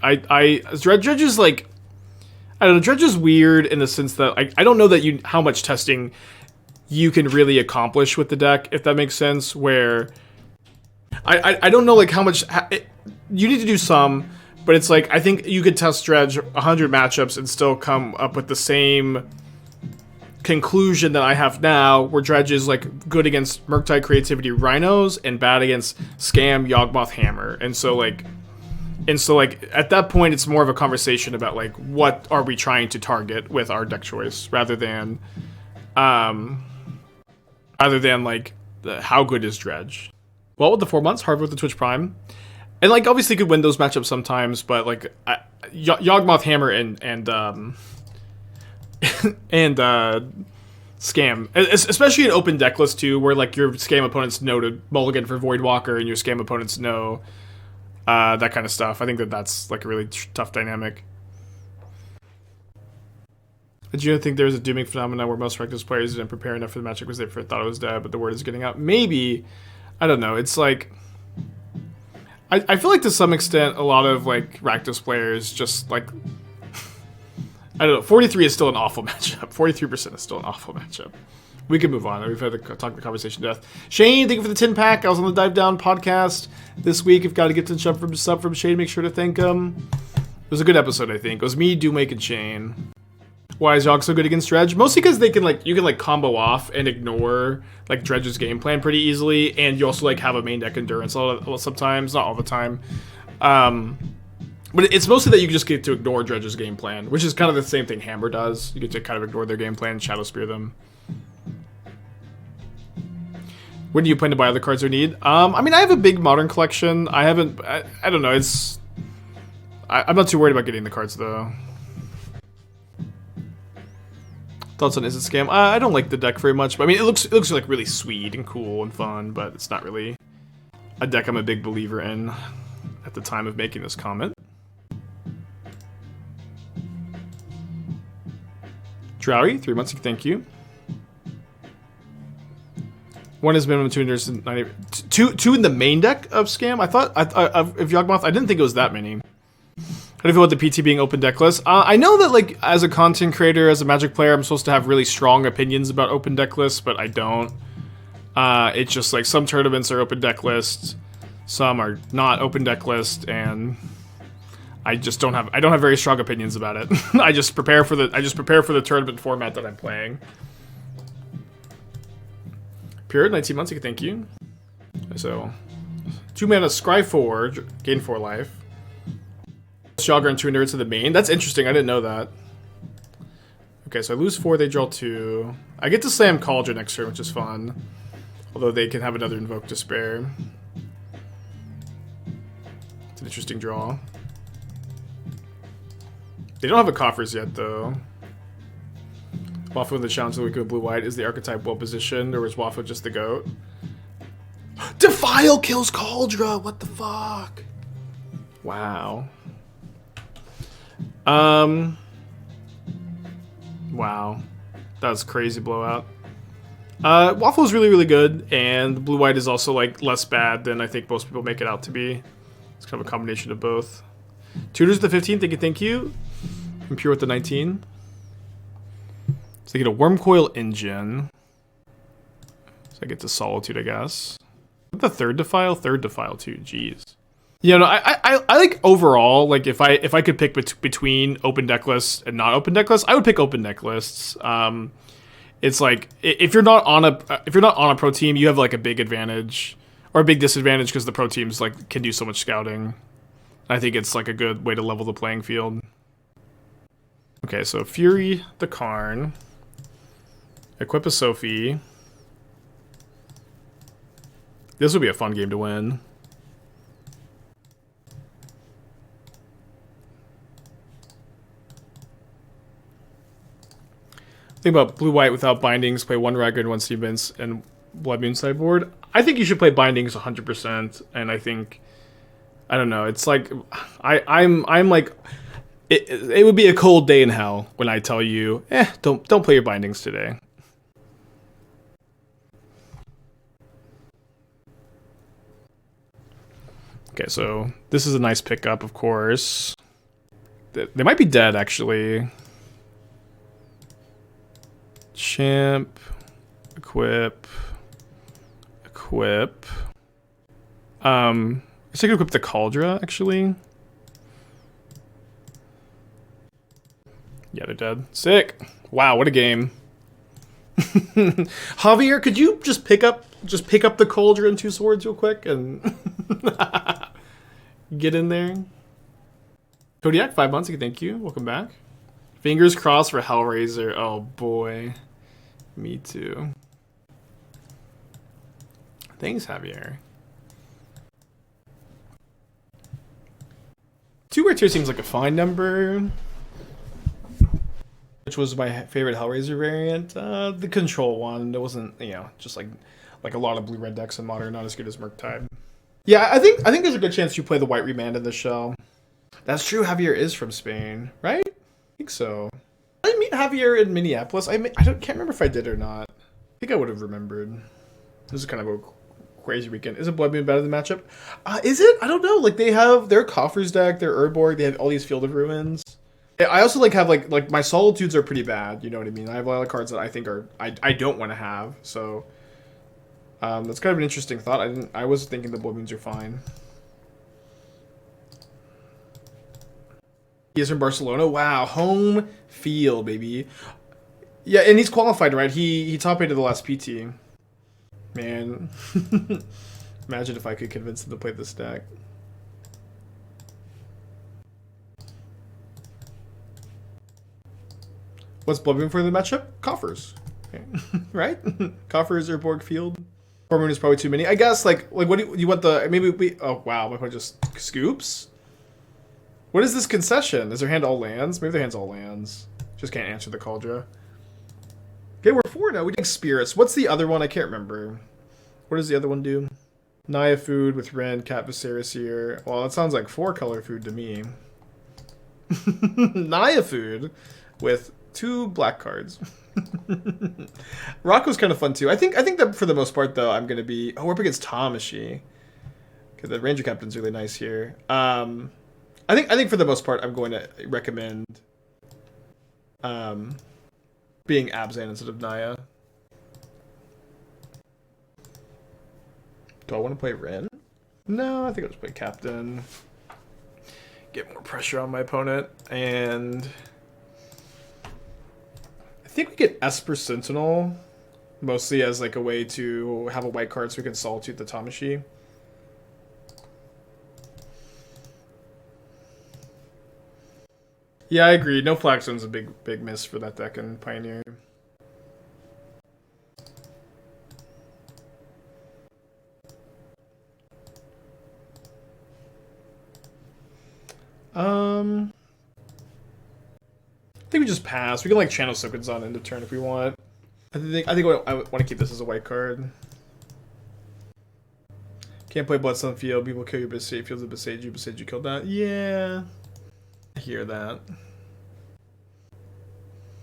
Dredge is like, I don't know, Dredge is weird in the sense that I don't know that how much testing you can really accomplish with the deck, if that makes sense, where I don't know like how much you need to do some, but it's like I think you could test Dredge 100 matchups and still come up with the same conclusion that I have now, where Dredge is like good against Murktide Creativity Rhinos and bad against Scam Yawgmoth Hammer. And so like at that point it's more of a conversation about like what are we trying to target with our deck choice rather than like how good is Dredge. Well, with the 4 months, hard with the Twitch Prime, and like obviously could win those matchups sometimes, but like Yawgmoth Hammer and Scam, especially in open deck list too, where like your Scam opponents know to mulligan for Voidwalker and your Scam opponents know that kind of stuff. I think that's like a really tough dynamic. Did you think there was a dooming phenomenon where most Reckless players didn't prepare enough for the matchup because they thought it was dead, but the word is getting out? Maybe. I don't know. It's like... I feel like to some extent, a lot of like Rakdos players just like... I don't know. 43 is still an awful matchup. 43% is still an awful matchup. We can move on. We've had to talk the conversation to death. Shane, thank you for the 10 pack. I was on the Dive Down podcast this week. I've got to get to the sub from Shane. Make sure to thank him. It was a good episode, I think. It was me, Doomake, and Shane. Why is Yogg so good against Dredge? Mostly because they can you can combo off and ignore like Dredge's game plan pretty easily, and you also like have a main deck endurance sometimes, not all the time. But it's mostly that you just get to ignore Dredge's game plan, which is kind of the same thing Hammer does. You get to kind of ignore their game plan and Shadow Spear them. When do you plan to buy other cards or need? I mean, I have a big Modern collection. I haven't. I don't know. I'm not too worried about getting the cards though. Thoughts on Is It Scam? I don't like the deck very much, but I mean, it looks like really sweet and cool and fun, but it's not really a deck I'm a big believer in at the time of making this comment. Drowy, 3 months, thank you. One is minimum 2 in the main deck of Scam. I thought of Yawgmoth, I didn't think it was that many. How do you feel about the PT being open deck list? I know that, like, as a content creator, as a Magic player, I'm supposed to have really strong opinions about open deck lists, but I don't. It's just, like, some tournaments are open deck lists, some are not open deck list, and I don't have very strong opinions about it. I just prepare for the tournament format that I'm playing. Pure, 19 months, thank you. So, 2 mana Scry 4, gain 4 life. Jogger and 2 endurance in the main. That's interesting. I didn't know that. Okay, so I lose 4, they draw 2. I get to slam Kaldra next turn, which is fun. Although they can have another Invoke to spare. It's an interesting draw. They don't have a coffers yet, though. Waffle in the challenge of the week of blue-white. Is the archetype well positioned, or is Waffle just the GOAT? Defile kills Kaldra! What the fuck? Wow. Wow. That was crazy blowout. Waffle is really, really good, and blue-white is also, like, less bad than I think most people make it out to be. It's kind of a combination of both. Tutors the 15, thank you. I'm Pure with the 19. So they get a Wormcoil Engine. I get to Solitude, I guess. The third defile too. Jeez. You know, I like overall, like if I could pick between open deck lists and not open deck lists, I would pick open deck lists. It's like if you're not on a pro team, you have like a big advantage or a big disadvantage because the pro teams like can do so much scouting. I think it's like a good way to level the playing field. Okay, so Fury the Karn, equip a Sophie. This would be a fun game to win. Think about blue-white without bindings, play one Ragavan, one Seedments, and Blood Moon sideboard. I think you should play bindings 100%, and I think, I don't know, it's like, I'm like, it would be a cold day in hell when I tell you, don't play your bindings today. Okay, so this is a nice pickup, of course. They might be dead, actually. Champ, equip. I guess I could equip the Kaldra, actually. Yeah, they're dead. Sick. Wow, what a game. Javier, could you just pick up the Kaldra and 2 swords real quick and get in there? Kodiak, 5 months, thank you. Welcome back. Fingers crossed for Hellraiser. Oh boy. Me too. Thanks, Javier. 2 or 2 seems like a fine number. Which was my favorite Hellraiser variant. The control one. It wasn't, you know, just like a lot of blue-red decks in Modern, not as good as Murktide. Yeah, I think there's a good chance you play the white remand in the show. That's true, Javier is from Spain, right? I think so. Did I meet Javier in Minneapolis? can't remember if I did or not. I think I would have remembered. This is kind of a crazy weekend. Is it Blood Moon better than matchup? Is it? I don't know. Like, they have their Coffers deck, their Urborg, they have all these Field of Ruins. I also have my Solitudes are pretty bad, you know what I mean? I have a lot of cards that I think I don't want to have, so that's kind of an interesting thought. I was thinking the Blood Moons are fine. He is from Barcelona. Wow, home field, baby. Yeah, and he's qualified, right? He top 8 of the last PT. Man, imagine if I could convince him to play this deck. What's Blood Moon for the matchup? Coffers, okay. Right? Coffers or Borg Field. 4 Moon is probably too many. I guess what do you want the maybe we? Oh wow, my opponent just scoops. What is this concession? Is their hand all lands? Maybe their hand's all lands. Just can't answer the Kaldra. Okay, we're 4 now. We did Spirits. What's the other one? I can't remember. What does the other one do? Naya food with Ren, Cat Viserys here. Well, that sounds like 4-color food to me. Naya food with 2 black cards. Rock was kind of fun too. I think that for the most part though, I'm gonna be. Oh, we're up against Tamashi. Okay, the Ranger Captain's really nice here. I think for the most part, I'm going to recommend being Abzan instead of Naya. Do I want to play Ren? No, I think I'll just play Captain. Get more pressure on my opponent, and I think we get Esper Sentinel, mostly as like a way to have a white card so we can Solitude the Tamashi. Yeah, I agree. No Flag Zone's a big miss for that deck in Pioneer. I think we just pass. We can like channel Sokens on end of turn if we want. I think I want to keep this as a white card. Can't play Bloodstone Field. People kill your Besage. Fields of Besage you. Besage you killed that. Yeah. I hear that.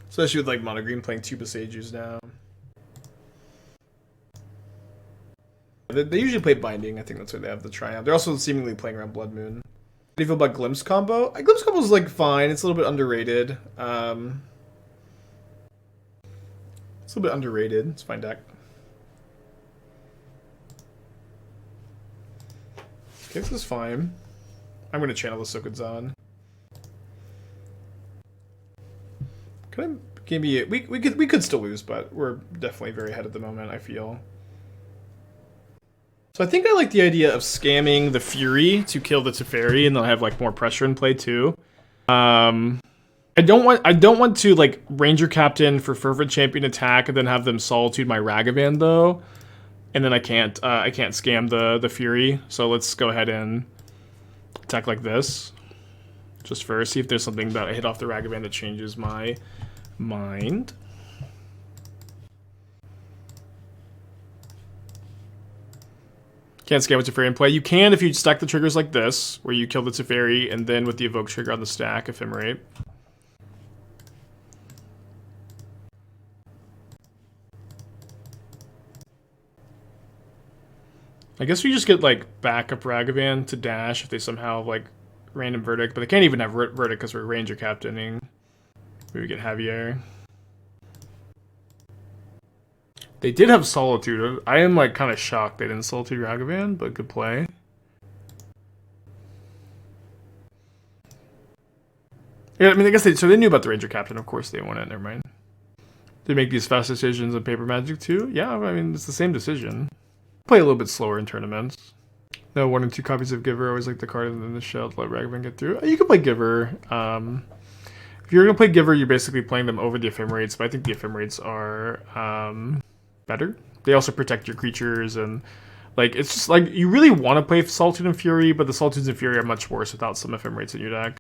Especially with like Mono Green playing 2 Besages now. They usually play Binding. I think that's why they have the Triumph. They're also seemingly playing around Blood Moon. What do you feel about Glimpse combo? Glimpse combo is like fine. It's a little bit underrated. It's a little bit underrated. It's a fine deck. Okay, this is fine. I'm gonna channel the Sokuzan. We could still lose, but we're definitely very ahead at the moment, I feel. So I think I like the idea of scamming the Fury to kill the Teferi, and they'll have like more pressure in play too. I don't want to like Ranger Captain for Fervent Champion attack and then have them Solitude my Ragavan though. And then I can't scam the Fury. So let's go ahead and attack like this. Just first, see if there's something that I hit off the Ragavan that changes my mind. Can't scam with Teferi in play. You can if you stack the triggers like this, where you kill the Teferi, and then with the Evoke trigger on the stack, Ephemerate. I guess we just get, like, backup Ragavan to dash if they somehow, like, random Verdict, but they can't even have Verdict because we're Ranger Captaining. Maybe we get Javier. They did have Solitude. I am, like, kind of shocked they didn't Solitude Ragavan, but good play. Yeah, I mean, I guess they knew about the Ranger Captain. Of course they won it. Never mind. They make these fast decisions in Paper Magic too. Yeah, I mean, it's the same decision. Play a little bit slower in tournaments. No 1 and 2 copies of Giver. Always like the card in the shell to let Ragavan get through. You can play Giver. If you're gonna play Giver, you're basically playing them over the Ephemerates, but I think the Ephemerates are better. They also protect your creatures, and like it's just like you really want to play Solitude and Fury, but the Solitudes and Fury are much worse without some Ephemerates in your deck.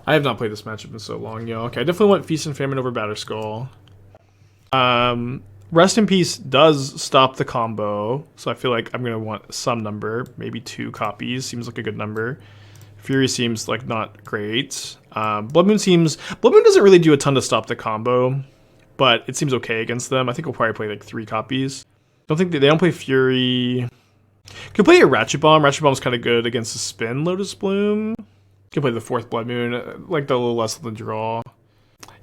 I have not played this matchup in so long, yo. Okay, I definitely want Feast and Famine over Batterskull. Rest in Peace does stop the combo, so I feel like I'm gonna want some number, maybe 2 copies. Seems like a good number. Fury seems like not great. Blood Moon doesn't really do a ton to stop the combo, but it seems okay against them. I think we'll probably play like 3 copies. Don't think they don't play Fury. Could play a Ratchet Bomb. Ratchet Bomb's kind of good against the Spin Lotus Bloom. Could play the 4th Blood Moon, like the little less than the draw.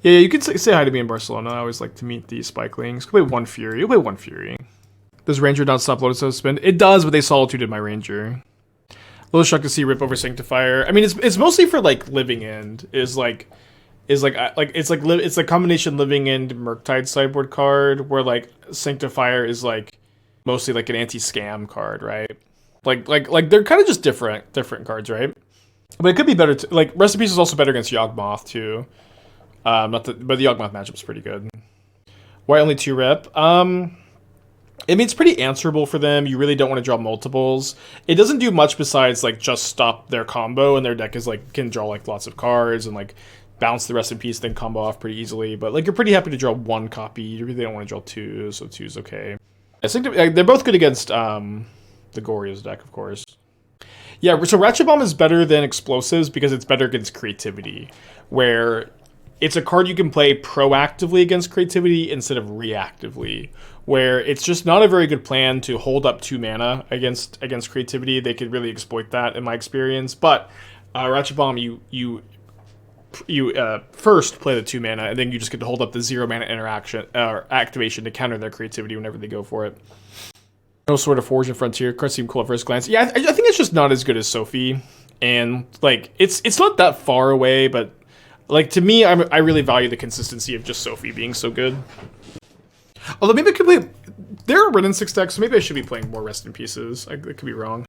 Yeah, you could say hi to me in Barcelona. I always like to meet the Spikelings. Could play 1 Fury. You'll play 1 Fury. Does Ranger not stop Lotus Spin? It does, but they Solituded my Ranger. A little shocked to see Rip over Sanctifier. I mean, it's mostly for like Living End. It's like combination Living End Murktide sideboard card where like Sanctifier is like mostly like an anti-scam card, right? Like they're kind of just different cards, right? But it could be better. Like Rest in Peace is also better against Yawgmoth too. But the Yawgmoth matchup's pretty good. Why only 2 Rip? I mean, it's pretty answerable for them. You really don't want to draw multiples. It doesn't do much besides like just stop their combo, and their deck is like can draw like lots of cards and like bounce the Rest in Peace, then combo off pretty easily. But like you're pretty happy to draw 1 copy. You really don't want to draw 2, so 2's okay. I think they're both good against the Goryo's deck, of course. Yeah, so Ratchet Bomb is better than Explosives because it's better against Creativity, where it's a card you can play proactively against Creativity instead of reactively, where it's just not a very good plan to hold up 2 mana against Creativity. They could really exploit that in my experience, but Ratchet Bomb, you first play the 2 mana, and then you just get to hold up the 0 mana interaction or activation to counter their Creativity whenever they go for it. No sort of Forge and Frontier cards seem cool at first glance. Yeah, I think it's just not as good as Sophie, and like it's not that far away, but like to me, I really value the consistency of just Sophie being so good. Although maybe I could play. There are Ren and 6 decks, so maybe I should be playing more Rest in Pieces. I could be wrong.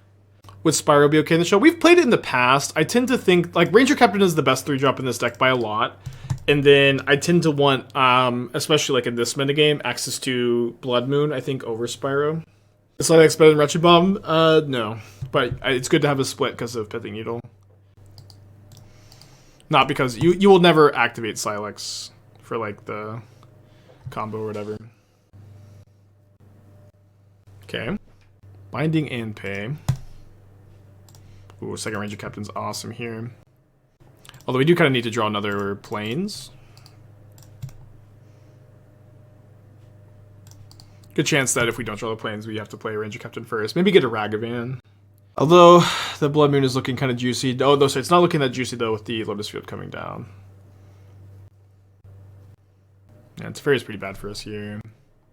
Would Spyro be okay in the show? We've played it in the past. I tend to think like Ranger Captain is the best 3-drop in this deck by a lot. And then I tend to want, especially like in this metagame, access to Blood Moon, I think, over Spyro. Is Silex better than Ratchet Bomb? No. But it's good to have a split because of Pithing Needle. Not because you will never activate Silex for like the combo or whatever. Okay. Binding and Pay. Ooh, second Ranger Captain's awesome here. Although we do kind of need to draw another Plains. Good chance that if we don't draw the Plains, we have to play Ranger Captain first. Maybe get a Ragavan. Although, the Blood Moon is looking kind of juicy. Oh, no, sorry, it's not looking that juicy, though, with the Lotus Field coming down. Yeah, Teferi is pretty bad for us here.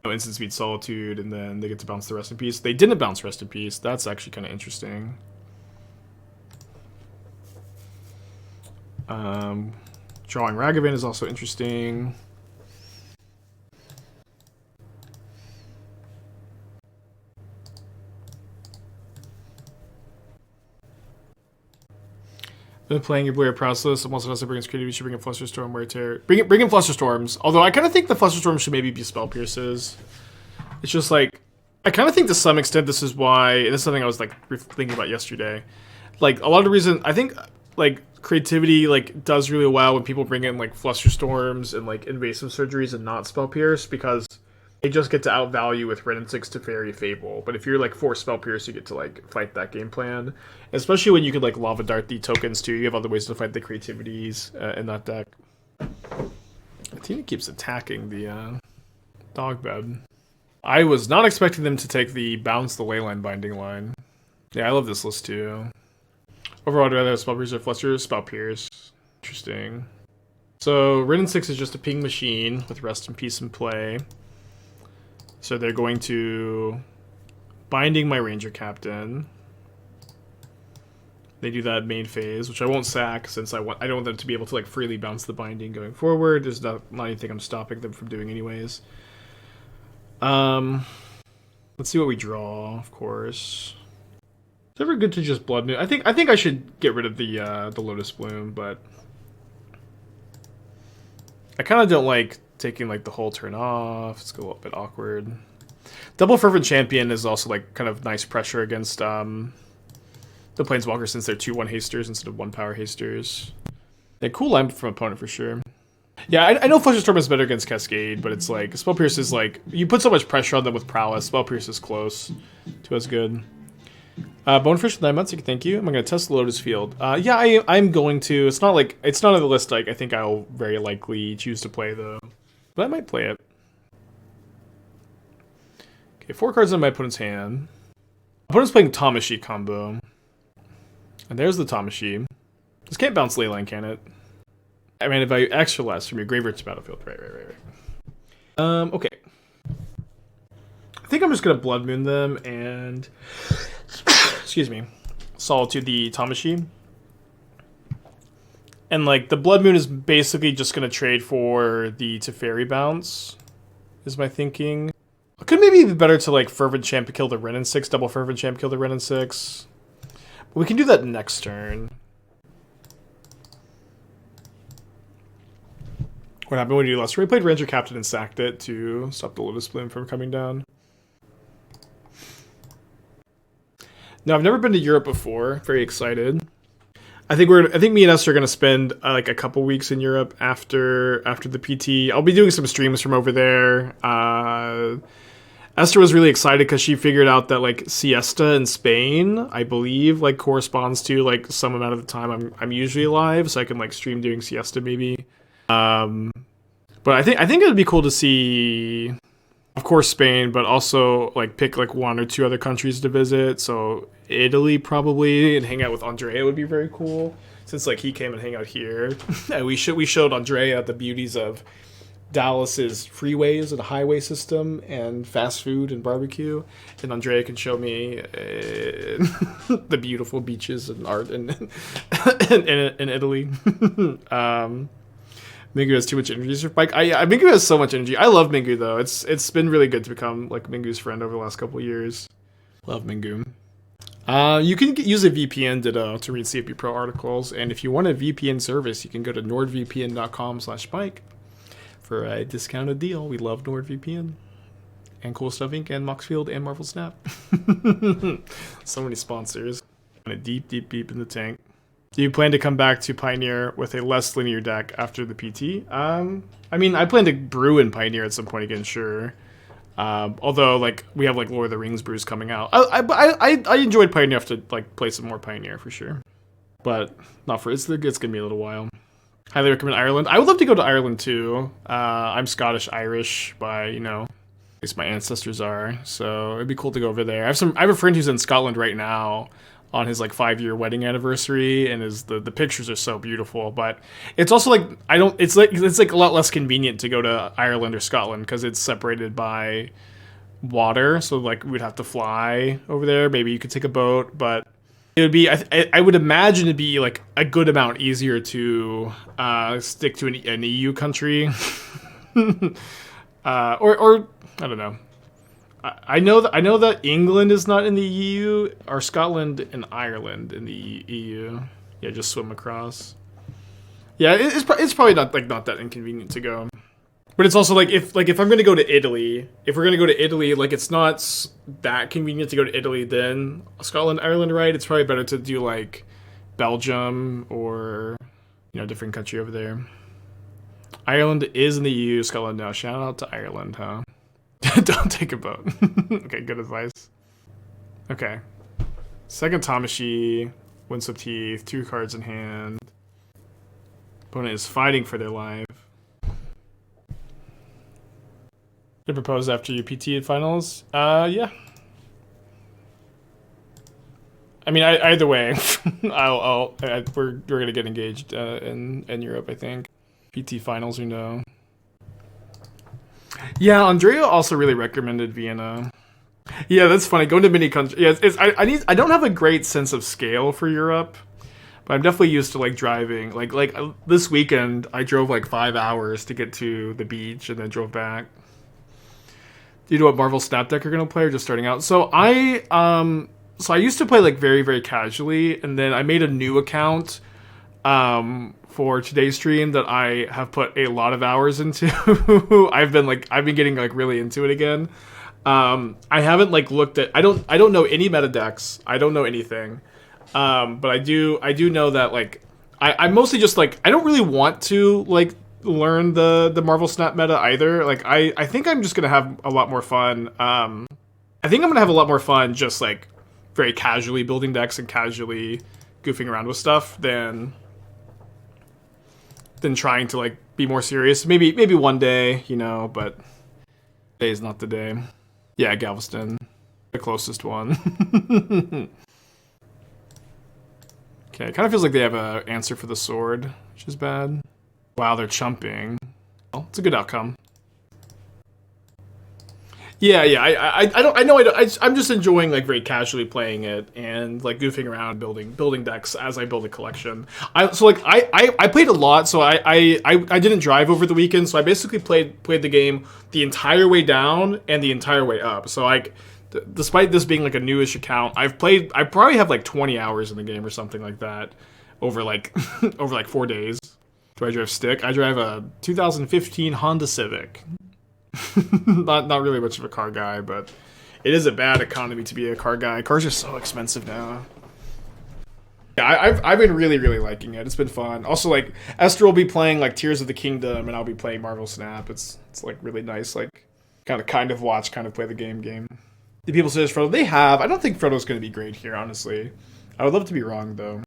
instant speed Solitude, and then they get to bounce the Rest in Peace. They didn't bounce Rest in Peace. That's actually kind of interesting. Drawing Ragavan is also interesting. Been playing your Blair process. It also brings creativity. Should bring in Flusterstorm, Wear Tear. Bring in Flusterstorms. Although I kind of think the Flusterstorm should maybe be Spell Pierces. It's just like, I kind of think to some extent this is why, and this is something I was like thinking about yesterday. Like a lot of the reason I think like creativity like does really well when people bring in like Flusterstorms and like invasive surgeries and not Spell Pierce, because they just get to outvalue with Red and 6 Teferi Fable. But if you're like 4 Spell Pierce, you get to like fight that game plan. Especially when you could like Lava Dart the tokens too. You have other ways to fight the creativities in that deck. Athena keeps attacking the dog bed. I was not expecting them to take the bounce the leyline binding line. Yeah, I love this list too. Overall, I'd rather have Spell Pierce or Fluster. Spell Pierce. Interesting. So Red and 6 is just a ping machine with Rest in Peace in play. So they're going to binding my Ranger-Captain. They do that main phase, which I won't sack since I don't want them to be able to like freely bounce the binding going forward. There's not anything I'm stopping them from doing anyways. Let's see what we draw, of course. It's never good to just Blood Moon. I think I should get rid of the Lotus Bloom, but I kind of don't like taking like the whole turn off. It's a little bit awkward. Double Fervent Champion is also like kind of nice pressure against the Planeswalker, since they're 2/1 hasters instead of 1 power hasters. Yeah, cool line from opponent for sure. Yeah, I know Flusterstorm is better against Cascade, but it's like Spell Pierce is like, you put so much pressure on them with Prowess. Spell Pierce is close to as good. Bonefish with 9 months, thank you. I'm gonna test the Lotus Field. Yeah, I'm going to. It's not on the list. Like I think I'll very likely choose to play though, but I might play it. Okay, 4 cards in my opponent's hand. Opponent's playing Tamashi combo. And there's the Tamashi. This can't bounce Leyline, can it? I mean, if I extra less from your graveyard to battlefield. Right. Okay. I think I'm just gonna Blood Moon them and excuse me, Solitude the Tamashi. And like the Blood Moon is basically just gonna trade for the Teferi bounce, is my thinking. It could maybe be better to like Fervent Champ kill the Ren and 6, double Fervent Champ kill the Ren and 6. But we can do that next turn. What happened when you lost? We played Ranger-Captain and sacked it to stop the Lotus Bloom from coming down. No, I've never been to Europe before. Very excited. I think me and Esther are gonna spend like a couple weeks in Europe after the PT. I'll be doing some streams from over there. Esther was really excited because she figured out that like siesta in Spain, I believe, like corresponds to like some amount of the time I'm usually live, so I can like stream during siesta maybe. But I think it would be cool to see, of course, Spain, but also like pick like 1 or 2 other countries to visit. So Italy probably, and hang out with Andrea would be very cool, since like he came and hang out here. And we showed Andrea the beauties of Dallas's freeways and highway system and fast food and barbecue, and Andrea can show me the beautiful beaches and art in Italy. Mingu has too much energy for Spike. Mingu has so much energy. I love Mingu though. It's been really good to become like Mingu's friend over the last couple of years. Love Mingu. You can use a VPN to read CFP Pro articles, and if you want a VPN service, you can go to nordvpn.com/Spike for a discounted deal. We love NordVPN. And Cool Stuff Inc. and Moxfield and Marvel Snap. So many sponsors. And a deep in the tank. Do you plan to come back to Pioneer with a less linear deck after the PT? I mean, I plan to brew in Pioneer at some point again, sure. Although, like, we have, like, Lord of the Rings brews coming out. I enjoyed Pioneer enough to, like, play some more Pioneer for sure. But not for... It's going to be a little while. Highly recommend Ireland. I would love to go to Ireland too. I'm Scottish-Irish by, you know, at least my ancestors are. So it'd be cool to go over there. I have a friend who's in Scotland right now, on his like 5-year wedding anniversary, and the pictures are so beautiful. But it's also like it's like a lot less convenient to go to Ireland or Scotland because it's separated by water. So like we'd have to fly over there. Maybe you could take a boat, but it would be I would imagine it'd be like a good amount easier to stick to an EU country, or I don't know. I know that England is not in the EU, or Scotland and Ireland in the EU. Yeah, just swim across. Yeah, it's probably not that inconvenient to go. But it's also like if I'm gonna go to Italy, if we're gonna go to Italy, like it's not that convenient to go to Italy then Scotland, Ireland, right? It's probably better to do like Belgium or a different country over there. Ireland is in the EU, Scotland no. Shout out to Ireland, huh? Don't take a boat. Okay, good advice. Okay. Second Tamashi, Winds of Teeth, 2 cards in hand. Opponent is fighting for their life. You propose after you PT at finals? Yeah. I mean, either way, we're gonna get engaged in Europe, I think. PT finals, we know. Yeah, Andrea also really recommended Vienna. Yeah, that's funny. Going to many countries. Yeah, I don't have a great sense of scale for Europe, but I'm definitely used to like driving. Like this weekend, I drove like 5 hours to get to the beach and then drove back. Do you know what Marvel Snap deck you're gonna play, or just starting out? So I used to play like very, very casually, and then I made a new account for today's stream that I have put a lot of hours into. I've been getting like really into it again. I haven't like looked at I don't know any meta decks. I don't know anything. But I do know that like I'm mostly just like I don't really want to like learn the Marvel Snap meta either. Like I think I'm just gonna have a lot more fun. I think I'm gonna have a lot more fun just like very casually building decks and casually goofing around with stuff than trying to like be more serious. Maybe one day, but today is not the day. Yeah, Galveston, the closest one. Okay, it kind of feels like they have an answer for the sword, which is bad. Wow, they're chumping. Well, it's a good outcome. Yeah. I'm just enjoying like very casually playing it and like goofing around, building decks as I build a collection. I played a lot, so I didn't drive over the weekend, so I basically played the game the entire way down and the entire way up. So like, despite this being like a newish account, I probably have like 20 hours in the game or something like that over like 4 days. Do I drive stick? I drive a 2015 Honda Civic. not really much of a car guy, but it is a bad economy to be a car guy. Cars are so expensive now. Yeah, I've been really, really liking it. It's been fun. Also, like, Esther will be playing like Tears of the Kingdom, and I'll be playing Marvel Snap. It's like really nice, like kind of watch, kind of play the game. The people suggest Frodo. They have. I don't think Frodo's going to be great here, honestly. I would love to be wrong though.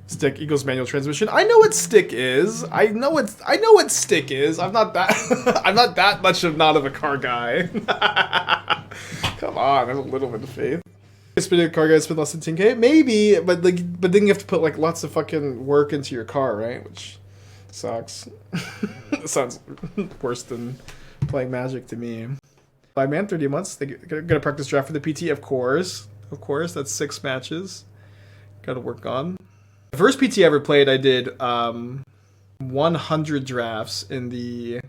Stick equals manual transmission. I know what stick is. I know what stick is. I'm not that I'm not that much of a car guy. Come on, I have a little bit of faith. Spend a car guy spend less than 10K? Maybe, but then you have to put like lots of fucking work into your car, right? Which sucks. It sounds worse than playing Magic to me. 5 man, 30 months. They gotta practice draft for the PT, of course. Of course, that's 6 matches. Gotta work on. The first PT I ever played, I did 100 drafts in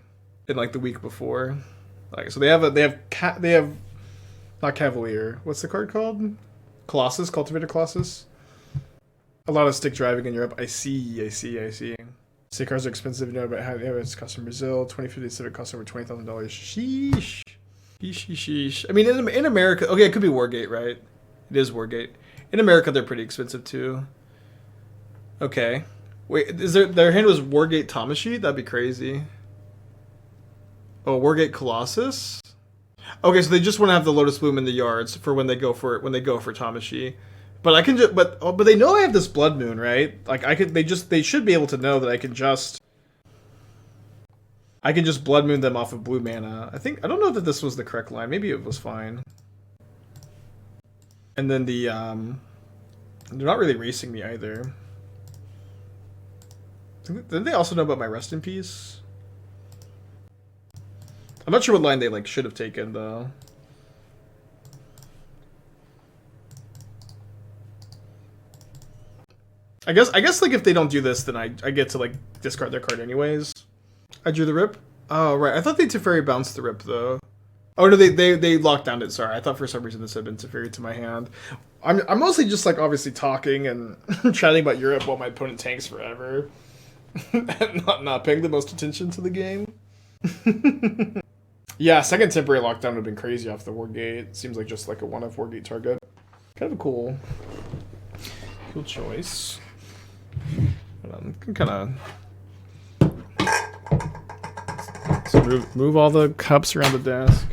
like the week before. Like, so they have not Cavalier. What's the card called? Colossus, Cultivator Colossus. A lot of stick driving in Europe. I see. Stick cards are expensive. You know about how they have its cost in Brazil. 2050 Civic costs over $20,000. Sheesh. I mean, in America, okay, it could be Wargate, right? It is Wargate. In America, they're pretty expensive too. Okay. Wait, is their hand was Wargate Tamashi? That'd be crazy. Oh, Wargate Colossus? Okay, so they just want to have the Lotus Bloom in the yards for when they go for Tamashi. But I can just but they know I have this Blood Moon, right? Like they should be able to know that I can just Blood Moon them off of blue mana. I don't know that this was the correct line. Maybe it was fine. And then the They're not really racing me either. Didn't they also know about my rest in peace? I'm not sure what line they like should have taken though. I guess like if they don't do this, then I get to like discard their card anyways. I drew the rip. Oh right, I thought they Teferi bounced the rip though. Oh no, they locked down it. Sorry, I thought for some reason this had been Teferi to my hand. I'm mostly just like obviously talking and chatting about Europe while my opponent tanks forever, and not paying the most attention to the game. Yeah, second temporary lockdown would have been crazy off the War Gate. Seems like just like a one-off War Gate target. Kind of a cool choice. Kind of. So move all the cups around the desk.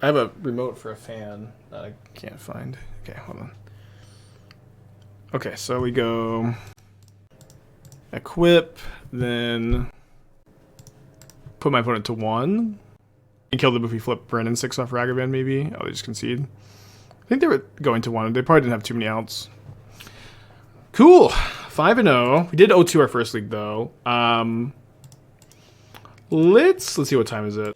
I have a remote for a fan that I can't find. Okay, hold on. Okay, so we go equip, then put my opponent to 1 and kill them if we flip Burrenton 6 off Ragavan maybe. Oh, they just concede. I think they were going to 1. They probably didn't have too many outs. Cool. 5-0. We did 0-2 our first league though. Let's see, what time is it?